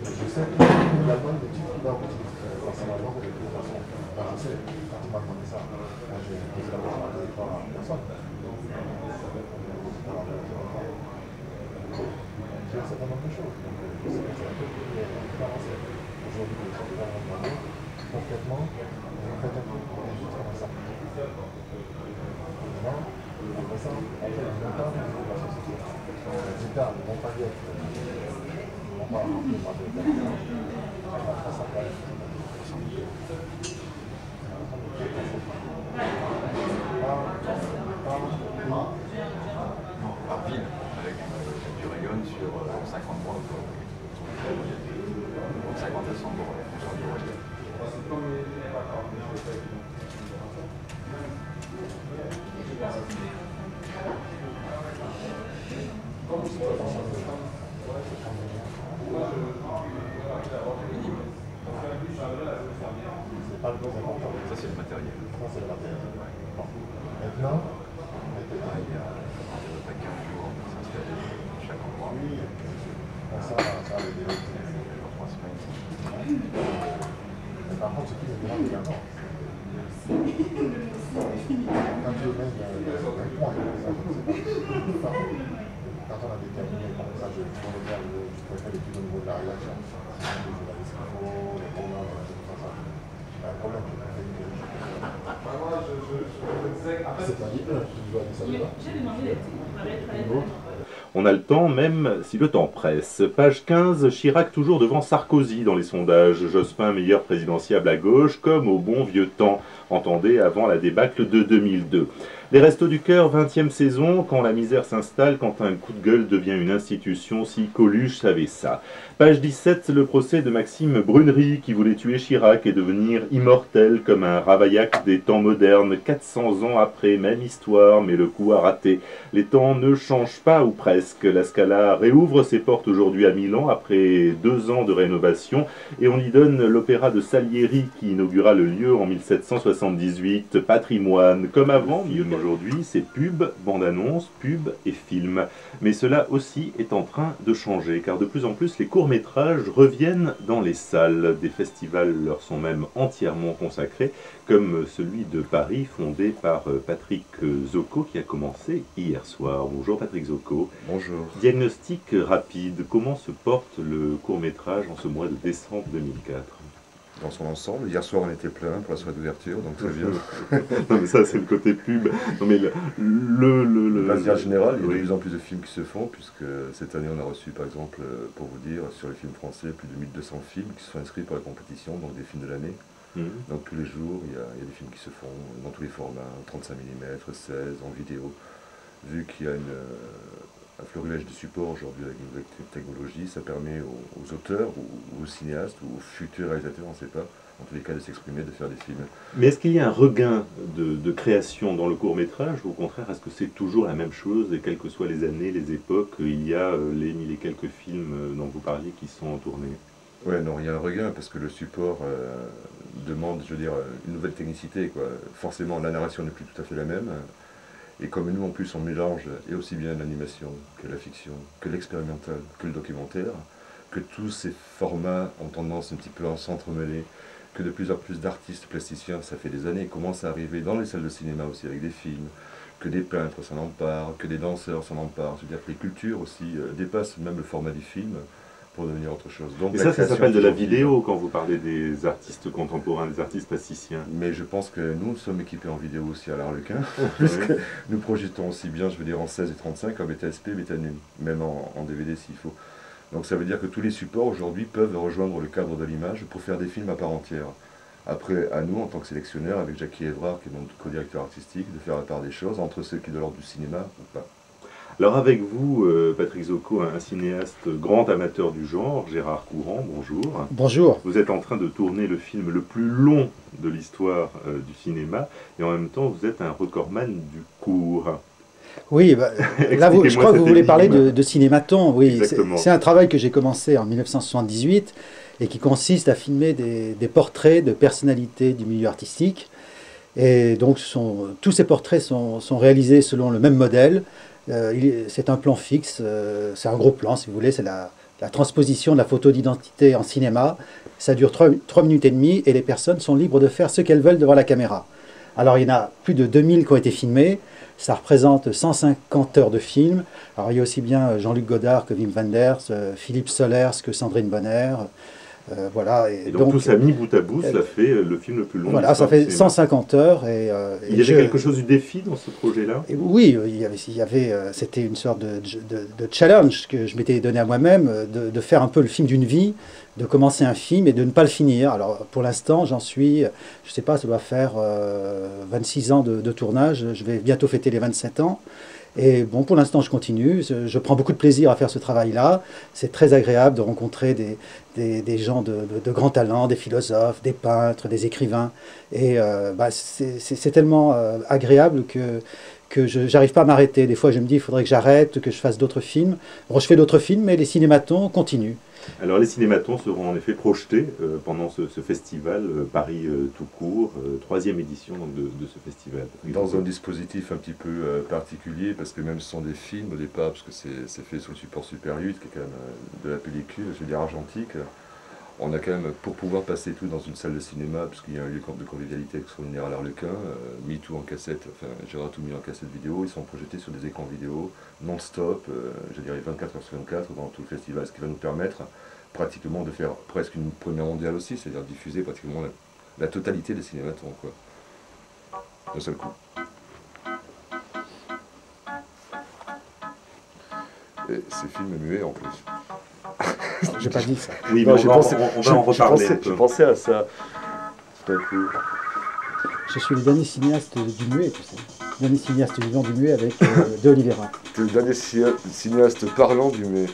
je sais que l'album de titre qui va personnellement que j'ai pris de façon balancée. Quand il m'a demandé ça, moi j'ai posé la question à personne. J'ai un certain nombre de choses. Je sais que c'est un peu plus balancé. Aujourd'hui, les gens qui vont me demander, concrètement, vous faites un truc pour enregistrer dans ça. Évidemment, après ça, on fait le montage de la société. Les états ne vont pas dire que on va remplir par des personnes. Après ça, va être par ville, avec du rayon sur 50 mois, 50 à 100 euros. C'est pas le plus important. Ça, c'est le matériel. Ça, c'est le matériel. Maintenant, il y a 15 jours, on s'installe chaque endroit. Oui, ça a des délais. 3 semaines. Mais par contre, ce qui est grave également, quand tu mets un point, ça, je ne sais pas. Quand on a déterminé, comme ça, je préfère l'étude au niveau de la rédaction. Les journalistes qu'il faut, les programmes, tout ça. J'ai un problème, je préfère une c'est-à-dire, tu dois dire ça là. On a le temps, même si le temps presse. Page 15, Chirac toujours devant Sarkozy dans les sondages. Jospin meilleur présidentiable à gauche, comme au bon vieux temps, entendez, avant la débâcle de 2002. Les Restos du Cœur, 20e saison, quand la misère s'installe, quand un coup de gueule devient une institution, si Coluche savait ça. Page 17, le procès de Maxime Brunerie, qui voulait tuer Chirac et devenir immortel comme un Ravaillac des temps modernes. 400 ans après, même histoire, mais le coup a raté. Les temps ne changent pas, ou presque. La Scala réouvre ses portes aujourd'hui à Milan, après 2 ans de rénovation, et on y donne l'opéra de Salieri, qui inaugura le lieu en 1778. Patrimoine, comme avant, mieux qu'aujourd'hui, c'est pub, bande-annonce, pub et film. Mais cela aussi est en train de changer, car de plus en plus les courts-métrages reviennent dans les salles. Des festivals leur sont même entièrement consacrés, comme celui de Paris, fondé par Patrick Zocco, qui a commencé hier soir. Bonjour Patrick Zocco. Bonjour. Diagnostic rapide, comment se porte le court-métrage en ce mois de décembre 2004 ? Dans son ensemble, hier soir on était plein pour la soirée d'ouverture, donc très bien. Non mais ça c'est le côté pub. Non mais de manière générale, il y a de plus en plus de films qui se font, puisque cette année on a reçu par exemple, pour vous dire, sur les films français, plus de 1200 films qui sont inscrits pour la compétition, donc des films de l'année. Donc tous les jours, il y a des films qui se font dans tous les formats, 35 mm, 16, en vidéo. Vu qu'il y a un florilège de supports aujourd'hui avec une nouvelle technologie, ça permet aux auteurs, ou aux cinéastes, ou aux futurs réalisateurs, on ne sait pas, en tous les cas de s'exprimer, de faire des films. Mais est-ce qu'il y a un regain de création dans le court-métrage, ou au contraire, est-ce que c'est toujours la même chose, et quelles que soient les années, les époques, il y a les mille et quelques films dont vous parliez qui sont tournés? Ouais, non, il y a un regain, parce que le support demande, je veux dire, une nouvelle technicité, quoi. Forcément, la narration n'est plus tout à fait la même. Et comme nous, en plus, on mélange et aussi bien l'animation que la fiction, que l'expérimental, que le documentaire, que tous ces formats ont tendance un petit peu à s'entremêler, que de plus en plus d'artistes plasticiens, ça fait des années, commencent à arriver dans les salles de cinéma aussi avec des films, que des peintres s'en emparent, que des danseurs s'en emparent. C'est-à-dire que les cultures aussi dépassent même le format du film pour devenir autre chose. Donc, Et la ça création s'appelle de la toujours vidéo quand vous parlez des artistes contemporains, des artistes plasticiens. Mais je pense que nous sommes équipés en vidéo aussi à l'Arlequin, puisque nous projetons aussi bien, je veux dire, en 16 et 35 comme BTSP, BetaNum, même en DVD s'il faut. Donc ça veut dire que tous les supports aujourd'hui peuvent rejoindre le cadre de l'image pour faire des films à part entière. Après, à nous, en tant que sélectionneurs, avec Jackie Evrard, qui est notre co-directeur artistique, de faire la part des choses entre ceux qui sont de l'ordre du cinéma ou pas. Alors avec vous, Patrick Zocco, un cinéaste grand amateur du genre, Gérard Courant, bonjour. Bonjour. Vous êtes en train de tourner le film le plus long de l'histoire du cinéma, et en même temps vous êtes un recordman du court. Oui, bah, là je crois que vous voulez parler de cinématon. Oui, c'est un travail que j'ai commencé en 1978 et qui consiste à filmer des portraits de personnalités du milieu artistique. Et donc tous ces portraits sont réalisés selon le même modèle. C'est un plan fixe, c'est un gros plan si vous voulez, c'est la transposition de la photo d'identité en cinéma. Ça dure 3 minutes et demie et les personnes sont libres de faire ce qu'elles veulent devant la caméra. Alors il y en a plus de 2000 qui ont été filmés, ça représente 150 heures de film. Alors il y a aussi bien Jean-Luc Godard que Wim Wenders, Philippe Solers que Sandrine Bonner. Voilà, et donc tout ça mis bout à bout, ça fait le film le plus long. Voilà, ça fait 150 heures. Il y avait quelque chose du défi dans ce projet-là? Oui, c'était une sorte de challenge que je m'étais donné à moi-même, de faire un peu le film d'une vie, de commencer un film et de ne pas le finir. Alors pour l'instant, j'en suis, je ne sais pas, ça doit faire 26 ans de tournage, je vais bientôt fêter les 27 ans. Et bon, pour l'instant, je continue. Je prends beaucoup de plaisir à faire ce travail-là. C'est très agréable de rencontrer des gens de grands talents, des philosophes, des peintres, des écrivains. Et c'est tellement agréable que je n'arrive pas à m'arrêter. Des fois, je me dis, il faudrait que j'arrête, que je fasse d'autres films. Bon, je fais d'autres films, mais les cinématons continuent. Alors les cinématons seront en effet projetés pendant ce festival Paris tout court, 3e édition donc, de ce festival. Dans un dispositif un petit peu particulier, parce que même ce sont des films au départ, parce que c'est fait sur le support Super 8, qui est quand même de la pellicule, je veux dire argentique, on a quand même, pour pouvoir passer tout dans une salle de cinéma, parce qu'il y a un lieu de convivialité extraordinaire à l'Arlequin, mis tout en cassette, enfin Gérard tout mis en cassette vidéo, ils sont projetés sur des écrans vidéo non-stop, je dirais 24 heures sur 24 dans tout le festival, ce qui va nous permettre pratiquement de faire presque une première mondiale aussi, c'est-à-dire diffuser pratiquement la totalité des cinématons, quoi, d'un seul coup. Et ces films muets en plus. J'ai pas dit ça. Oui, mais on va en reparler. Je pensais à ça tout à coup. Je suis le dernier cinéaste du muet, tu sais. Le dernier cinéaste vivant du muet avec De Oliveira. Tu es le dernier cinéaste parlant du muet.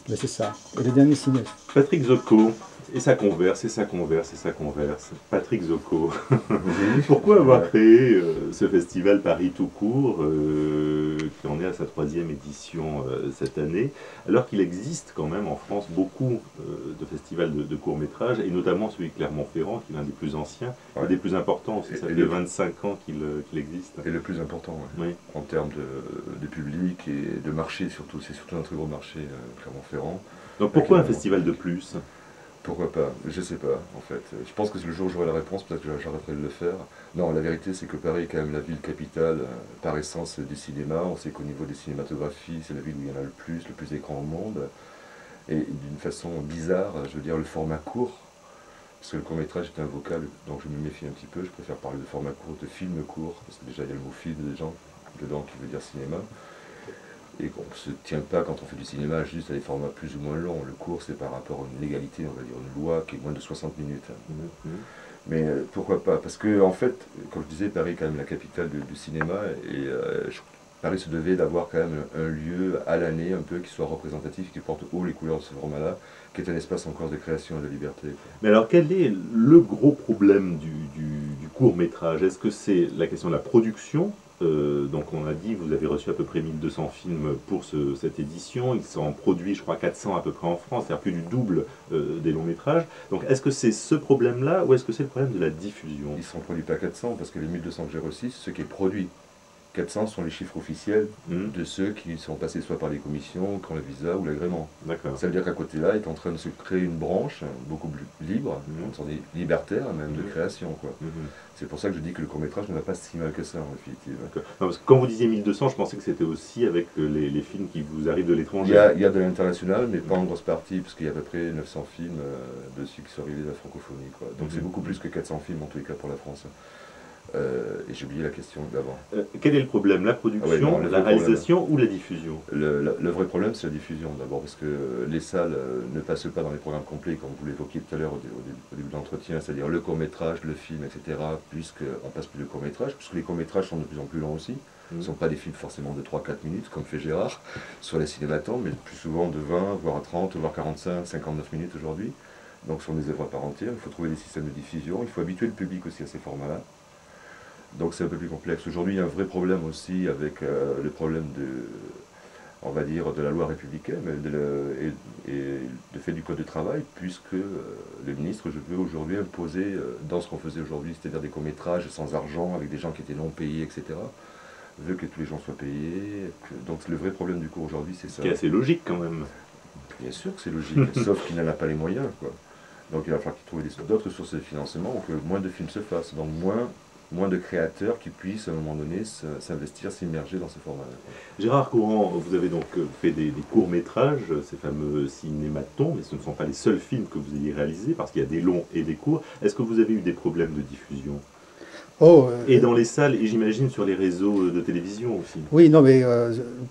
Mais c'est ça. Et le dernier cinéaste. Patrick Zocco. Et ça converse, et ça converse, et ça converse. Patrick Zocco. Pourquoi avoir créé ce festival Paris tout court, qui en est à sa 3e édition cette année, alors qu'il existe quand même en France beaucoup de festivals de courts-métrages, et notamment celui de Clermont-Ferrand, qui est l'un des plus anciens, et des plus importants aussi, ça fait 25 ans qu'il existe. Et le plus important, oui. En termes de public et de marché surtout, c'est surtout un très gros marché, Clermont-Ferrand. Donc pourquoi un festival de plus ? Pourquoi pas? Je sais pas, en fait. Je pense que le jour où j'aurai la réponse, peut-être que j'arrêterai de le faire. Non, la vérité, c'est que Paris est quand même la ville capitale, par essence, du cinéma. On sait qu'au niveau des cinématographies, c'est la ville où il y en a le plus écran au monde. Et d'une façon bizarre, je veux dire, le format court, parce que le court-métrage est un vocal, donc je me méfie un petit peu, je préfère parler de format court, de film court, parce que déjà il y a le mot film dedans qui veut dire cinéma. Et qu'on ne se tient pas quand on fait du cinéma juste à des formats plus ou moins longs. Le court, c'est par rapport à une légalité, on va dire, une loi qui est moins de 60 minutes. Mais pourquoi pas? Parce que, en fait, comme je disais, Paris est quand même la capitale du cinéma, et Paris se devait d'avoir quand même un lieu à l'année, un peu, qui soit représentatif, qui porte haut les couleurs de ce format-là, qui est un espace encore de création et de liberté. Mais alors, quel est le gros problème du court-métrage? Est-ce que c'est la question de la production? Donc on a dit, vous avez reçu à peu près 1200 films pour cette édition, ils sont produits je crois 400 à peu près en France, c'est-à-dire plus du double des longs métrages. Donc est-ce que c'est ce problème-là ou est-ce que c'est le problème de la diffusion? Ils ne sont produits pas 400 parce que les 1200 que j'ai reçus, c'est ce qui est produit. 400 sont les chiffres officiels de ceux qui sont passés soit par les commissions, qui ont le visa ou l'agrément. Ça veut dire qu'à côté là, il est en train de se créer une branche beaucoup plus libre, une sorte de libertaire même de création, quoi. C'est pour ça que je dis que le court-métrage ne va pas si mal que ça, en définitive. Non, parce que quand vous disiez 1200, je pensais que c'était aussi avec les films qui vous arrivent de l'étranger. Il y a de l'international, mais pas en grosse partie, parce qu'il y a à peu près 900 films dessus qui sont arrivés de la francophonie, quoi. Donc c'est beaucoup plus que 400 films, en tous les cas, pour la France. Et j'ai oublié la question d'avant. Quel est le problème? La production, la réalisation ou la diffusion? Le vrai problème, c'est la diffusion, d'abord, parce que les salles ne passent pas dans les programmes complets, comme vous l'évoquiez tout à l'heure au début de l'entretien, c'est-à-dire le court-métrage, le film, etc., puisqu'on passe plus de court-métrage, puisque les courts-métrages sont de plus en plus longs aussi. Ce ne sont pas des films forcément de 3-4 minutes, comme fait Gérard, sur les cinématons, mais plus souvent de 20, voire 30, voire 45, 59 minutes aujourd'hui. Donc ce sont des œuvres à part entière, il faut trouver des systèmes de diffusion, il faut habituer le public aussi à ces formats-là. Donc c'est un peu plus complexe. Aujourd'hui, il y a un vrai problème aussi avec le problème on va dire, de la loi républicaine et le fait du code du travail, puisque le ministre, je veux aujourd'hui imposer dans ce qu'on faisait aujourd'hui, c'est-à-dire des courts-métrages sans argent, avec des gens qui étaient non payés, etc., veut que tous les gens soient payés. Donc le vrai problème du cours aujourd'hui, c'est ça. Ce qui est assez logique quand même. Bien sûr que c'est logique, sauf qu'il n'en a pas les moyens, quoi. Donc il va falloir qu'il trouve d'autres sources de financement pour que moins de films se fassent, donc moins de créateurs qui puissent à un moment donné s'investir, s'immerger dans ce format-là. Gérard Courant, vous avez donc fait des courts-métrages, ces fameux cinématons, mais ce ne sont pas les seuls films que vous ayez réalisés, parce qu'il y a des longs et des courts. Est-ce que vous avez eu des problèmes de diffusion? Et dans les salles, et j'imagine sur les réseaux de télévision aussi. Oui, non, mais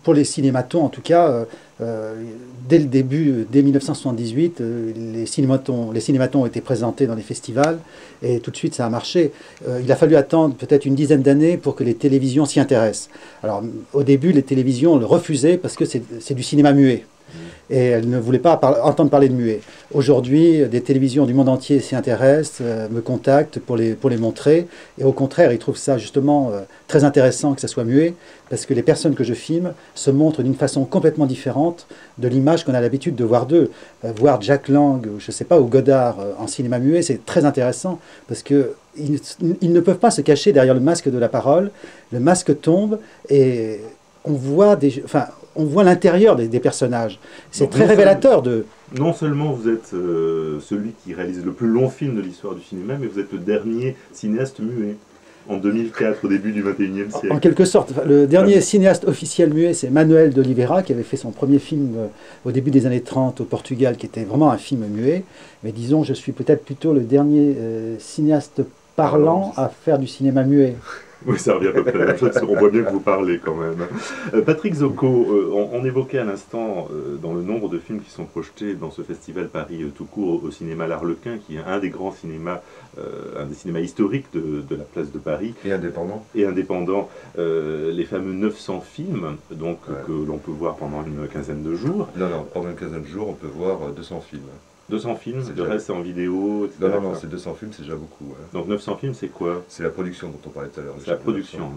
pour les cinématons, en tout cas, dès le début, dès 1978, les cinématons ont été présentés dans les festivals, et tout de suite ça a marché. Il a fallu attendre peut-être une dizaine d'années pour que les télévisions s'y intéressent. Alors, au début, les télévisions le refusaient parce que c'est du cinéma muet. Et elles ne voulaient pas entendre parler de muet. Aujourd'hui, des télévisions du monde entier s'y intéressent, me contactent pour les montrer. Et au contraire, ils trouvent ça justement très intéressant que ça soit muet, parce que les personnes que je filme se montrent d'une façon complètement différente de l'image qu'on a l'habitude de voir d'eux. Voir Jack Lang, ou je sais pas, ou Godard en cinéma muet, c'est très intéressant, parce que ils ne peuvent pas se cacher derrière le masque de la parole. Le masque tombe et on voit on voit l'intérieur des personnages. C'est très révélateur de... Non seulement vous êtes celui qui réalise le plus long film de l'histoire du cinéma, mais vous êtes le dernier cinéaste muet, en 2004, au début du XXIe siècle. En quelque sorte. Le dernier cinéaste officiel muet, c'est Manuel de Oliveira, qui avait fait son premier film au début des années 30 au Portugal, qui était vraiment un film muet. Mais disons, je suis peut-être plutôt le dernier cinéaste parlant à faire du cinéma muet. Oui, ça revient à peu près à la même chose, on voit bien que vous parlez quand même. Patrick Zocco, on évoquait à l'instant dans le nombre de films qui sont projetés dans ce festival Paris tout court au cinéma L'Arlequin, qui est un des grands cinémas, un des cinémas historiques de la place de Paris. Et indépendant. Et indépendant, les fameux 900 films, donc que l'on peut voir pendant une quinzaine de jours. Non, pendant une quinzaine de jours, on peut voir 200 films. 200 films, le reste c'est en vidéo, etc. Non, c'est 200 films, c'est déjà beaucoup. Ouais. Donc 900 films, c'est quoi? C'est la production dont on parlait tout à l'heure. C'est la production,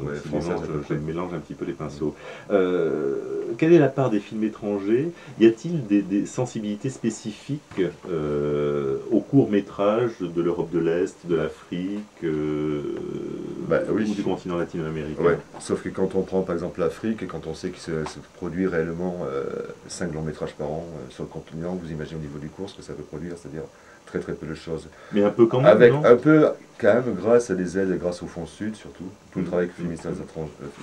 je mélange un petit peu les pinceaux. Quelle est la part des films étrangers? Y a-t-il des sensibilités spécifiques au court-métrage de l'Europe de l'Est, de l'Afrique, ou du continent latino-américain? Ouais. Sauf que quand on prend par exemple l'Afrique, et quand on sait qu'il se produit réellement 5 longs métrages par an sur le continent, vous imaginez au niveau du cours ce que ça peut produire, c'est-à-dire très peu de choses. Mais un peu quand même, non? Un peu quand même grâce à des aides, grâce au Fonds Sud surtout, tout le travail que fait le ministère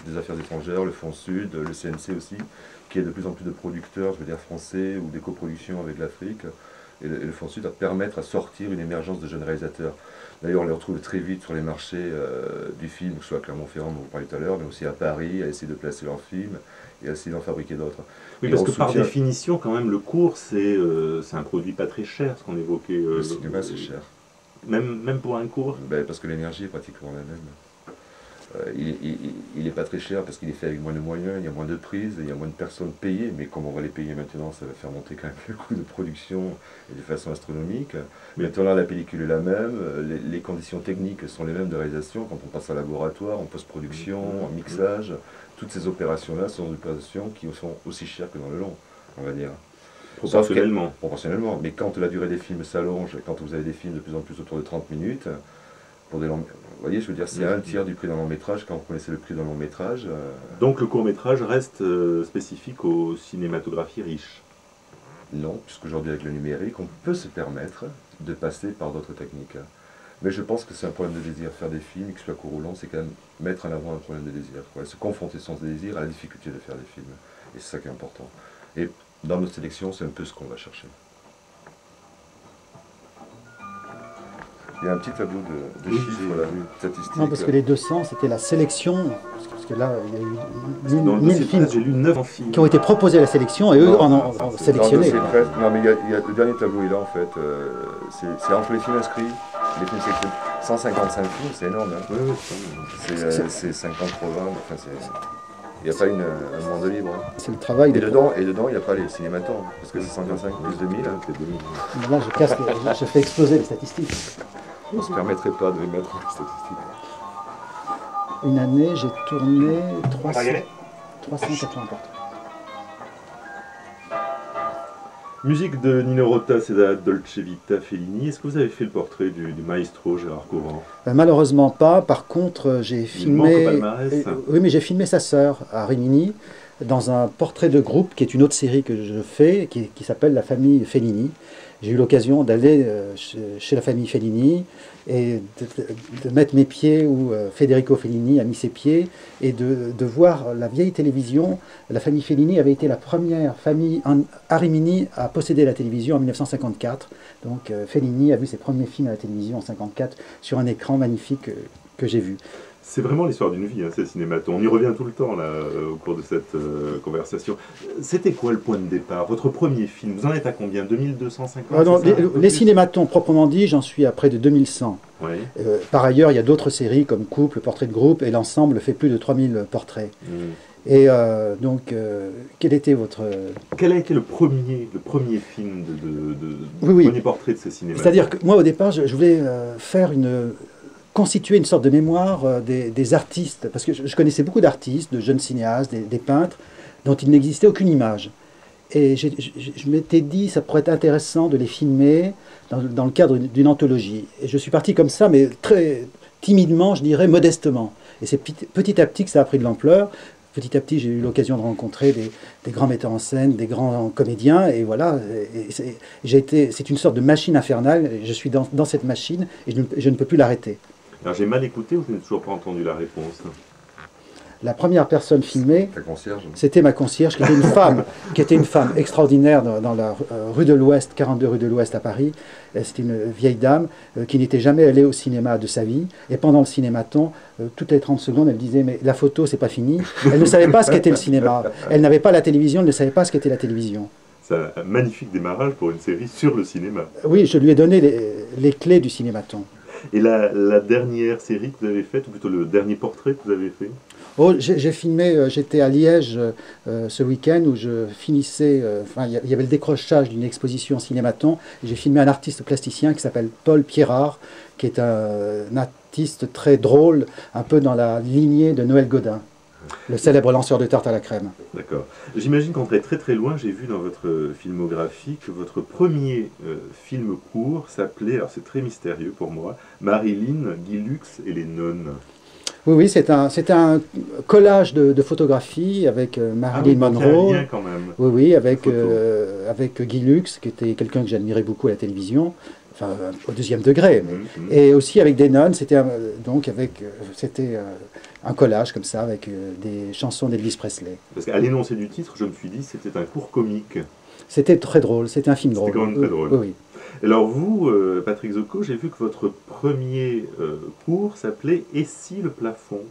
des Affaires étrangères, le Fonds Sud, le CNC aussi, qui est de plus en plus de producteurs, je veux dire français, ou des coproductions avec l'Afrique, et le Fonds Sud va permettre à sortir une émergence de jeunes réalisateurs. D'ailleurs, on les retrouve très vite sur les marchés du film, que ce soit à Clermont-Ferrand, dont vous parliez tout à l'heure, mais aussi à Paris, à essayer de placer leurs films et à essayer d'en fabriquer d'autres. Oui, parce que par définition, quand même, le court, c'est un produit pas très cher, ce qu'on évoquait. Le cinéma, c'est cher. Même pour un court? Parce que l'énergie est pratiquement la même. Il n'est pas très cher parce qu'il est fait avec moins de moyens, il y a moins de prises, il y a moins de personnes payées, mais comme on va les payer maintenant, ça va faire monter quand même le coût de production de façon astronomique. Maintenant, la pellicule est la même, les conditions techniques sont les mêmes de réalisation, quand on passe à laboratoire, en post-production, en mixage, toutes ces opérations-là sont des opérations qui sont aussi chères que dans le long, on va dire. Proportionnellement. Proportionnellement, mais quand la durée des films s'allonge, quand vous avez des films de plus en plus autour de 30 minutes, pour des longs... Vous voyez, je veux dire, c'est un tiers du prix d'un long métrage quand vous connaissez le prix d'un long métrage. Donc le court métrage reste spécifique aux cinématographies riches? Non, puisqu'aujourd'hui avec le numérique, on peut se permettre de passer par d'autres techniques. Mais je pense que c'est un problème de désir. Faire des films, qu'ils soient courts ou longs, c'est quand même mettre en avant un problème de désir, quoi. Se confronter sans désir à la difficulté de faire des films. Et c'est ça qui est important. Et dans notre sélection, c'est un peu ce qu'on va chercher. Il y a un petit tableau de chiffres, voilà, statistiques. Non, parce que les 200, c'était la sélection. Parce que là, il y a eu 1000 films j'ai lu 9 films qui ont été proposés à la sélection et eux en ont sélectionné. Non, mais le dernier tableau est là, en fait. C'est entre les films inscrits, les films sélectionnés. 155 films, c'est énorme. Hein. Oui, c'est 50-80, enfin, il n'y a pas un moment de libre. Hein. C'est le travail. Et dedans, il n'y a pas les cinématons, parce que c'est 125 plus 2000. C'est 2000. Là, je fais exploser les statistiques. On ne se permettrait pas de les mettre en statistiques. Une année, j'ai tourné 380 portraits. Musique de Nino Rota, c'est la Dolce Vita Fellini. Est-ce que vous avez fait le portrait du maestro Gérard Courant? Malheureusement pas. Par contre, j'ai filmé. Palmarès. Oui, mais j'ai filmé sa sœur à Rimini dans un portrait de groupe qui est une autre série que je fais, qui s'appelle La famille Fellini. J'ai eu l'occasion d'aller chez la famille Fellini et de mettre mes pieds où Federico Fellini a mis ses pieds et de voir la vieille télévision. La famille Fellini avait été la première famille à Rimini à posséder la télévision en 1954. Donc Fellini a vu ses premiers films à la télévision en 1954 sur un écran magnifique que j'ai vu. C'est vraiment l'histoire d'une vie, hein, ces cinématons. On y revient tout le temps là, au cours de cette conversation. C'était quoi le point de départ? Votre premier film, vous en êtes à combien? 2250? Non, les cinématons proprement dit, j'en suis à près de 2100. Oui. Par ailleurs, il y a d'autres séries comme Couple, Portrait de groupe, et l'ensemble fait plus de 3000 portraits. Et donc, quel était votre... Quel a été le premier film, premier portrait de ces cinématons? C'est-à-dire que moi, au départ, je voulais constituer une sorte de mémoire des artistes, parce que je connaissais beaucoup d'artistes, de jeunes cinéastes, des peintres, dont il n'existait aucune image. Et je m'étais dit, ça pourrait être intéressant de les filmer dans le cadre d'une anthologie. Et je suis parti comme ça, mais très timidement, je dirais modestement. Et c'est petit à petit que ça a pris de l'ampleur. Petit à petit, j'ai eu l'occasion de rencontrer des grands metteurs en scène, des grands comédiens, et voilà. C'est une sorte de machine infernale. Je suis dans cette machine, et je ne peux plus l'arrêter. Alors j'ai mal écouté ou je n'ai toujours pas entendu la réponse? La première personne filmée, concierge. C'était ma concierge, qui était une femme extraordinaire dans la rue de l'Ouest, 42 rue de l'Ouest à Paris. C'était une vieille dame qui n'était jamais allée au cinéma de sa vie. Et pendant le cinématon, toutes les 30 secondes, elle disait « mais la photo, c'est pas fini ». Elle ne savait pas ce qu'était le cinéma. Elle n'avait pas la télévision, elle ne savait pas ce qu'était la télévision. C'est un magnifique démarrage pour une série sur le cinéma. Oui, je lui ai donné les clés du cinématon. Et la dernière série que vous avez faite, ou plutôt le dernier portrait que vous avez fait? Oh, j'ai filmé, j'étais à Liège ce week-end où je finissais, il y avait le décrochage d'une exposition cinématon. J'ai filmé un artiste plasticien qui s'appelle Paul Pierrard, qui est un artiste très drôle, un peu dans la lignée de Noël Godin, le célèbre lanceur de tarte à la crème. D'accord. J'imagine qu'en très très loin, j'ai vu dans votre filmographie que votre premier film court s'appelait, alors c'est très mystérieux pour moi, Marilyn, Guy Lux et les nonnes. Oui, c'est un collage de photographies avec Marilyn Monroe. Bien quand même. Oui, avec Guy Lux, qui était quelqu'un que j'admirais beaucoup à la télévision, enfin au deuxième degré. Et aussi avec des nonnes, c'était un collage comme ça, avec des chansons d'Elvis Presley. Parce qu'à l'énoncé du titre, je me suis dit c'était un court comique. C'était très drôle, c'était un film drôle. C'était quand même très drôle. Oui. Alors vous, Patrick Zocco, j'ai vu que votre premier cours s'appelait « Et si le plafond ?»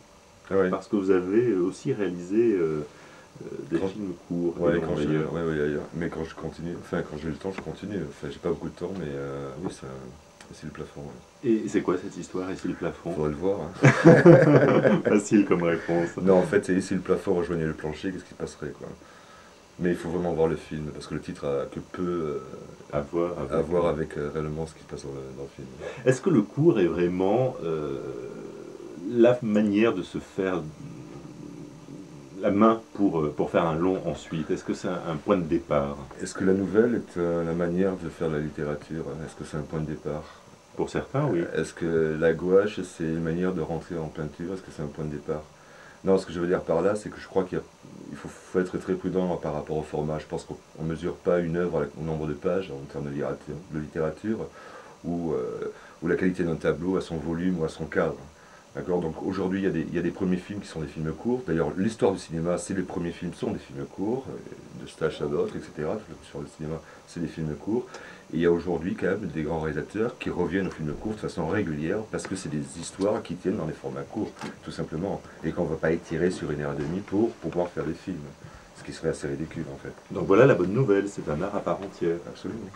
Parce que vous avez aussi réalisé des films courts. Oui, ailleurs. Mais quand je continue, enfin quand j'ai le temps, je continue. Enfin, j'ai pas beaucoup de temps, mais oui, ça... Et si le plafond. Ouais. Et c'est quoi cette histoire, Et si le plafond? Faudrait le voir. Hein. Facile comme réponse. Non, en fait, Et si le plafond rejoignait le plancher, qu'est-ce qui se passerait, quoi? Mais il faut vraiment voir le film, parce que le titre a que peu à voir avec réellement ce qui se passe dans le film. Est-ce que le court est vraiment la manière de se faire la main pour faire un long ensuite? Est-ce que c'est un point de départ? Est-ce que la nouvelle est la manière de faire de la littérature? Est-ce que c'est un point de départ? Pour certains, oui. Est-ce que la gouache, c'est une manière de rentrer en peinture? Est-ce que c'est un point de départ? Non, ce que je veux dire par là, c'est que je crois qu'il faut être très prudent par rapport au format. Je pense qu'on ne mesure pas une œuvre au nombre de pages en termes de littérature ou la qualité d'un tableau à son volume ou à son cadre. D'accord. Donc aujourd'hui, il y a des premiers films qui sont des films courts. D'ailleurs, l'histoire du cinéma, c'est les premiers films sont des films courts, de stage à d'autres, etc. Sur le cinéma, c'est des films courts. Et il y a aujourd'hui quand même des grands réalisateurs qui reviennent aux films courts de façon régulière parce que c'est des histoires qui tiennent dans les formats courts, tout simplement. Et qu'on ne va pas étirer sur 1h30 pour pouvoir faire des films. Ce qui serait assez ridicule en fait. Donc voilà la bonne nouvelle, c'est un art à part entière. Absolument.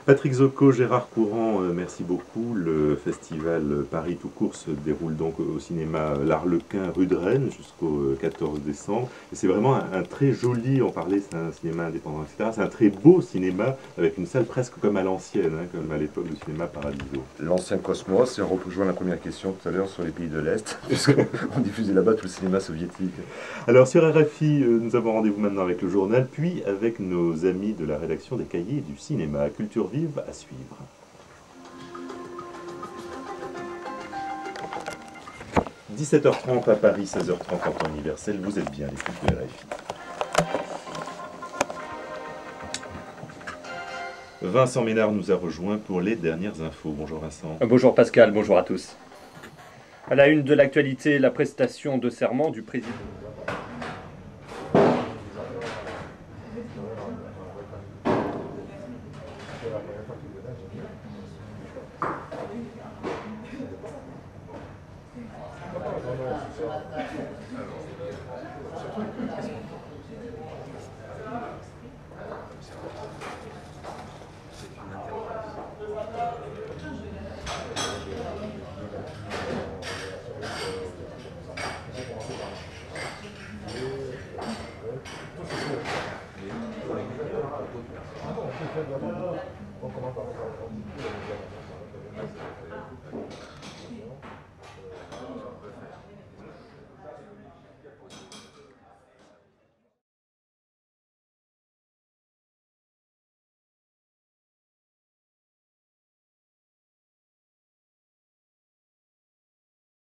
Patrick Zocco, Gérard Courant, merci beaucoup. Le festival Paris tout court se déroule donc au cinéma L'Arlequin rue de Rennes jusqu'au 14 décembre. Et c'est vraiment un très joli, on parlait, c'est un cinéma indépendant, etc. C'est un très beau cinéma avec une salle presque comme à l'ancienne, hein, comme à l'époque du cinéma Paradiso. L'ancien Cosmos, et on rejoint la première question tout à l'heure sur les pays de l'Est, puisqu'on diffusait là-bas tout le cinéma soviétique. Alors sur RFI, nous avons rendez-vous maintenant avec le journal, puis avec nos amis de la rédaction des Cahiers du cinéma. Culture vive à suivre. « 17h30 à Paris, 16h30 en temps universel, vous êtes bien à l'écoute de RFI. Vincent Ménard nous a rejoint pour les dernières infos. Bonjour Vincent. Bonjour Pascal, bonjour à tous. À la une de l'actualité, la prestation de serment du président.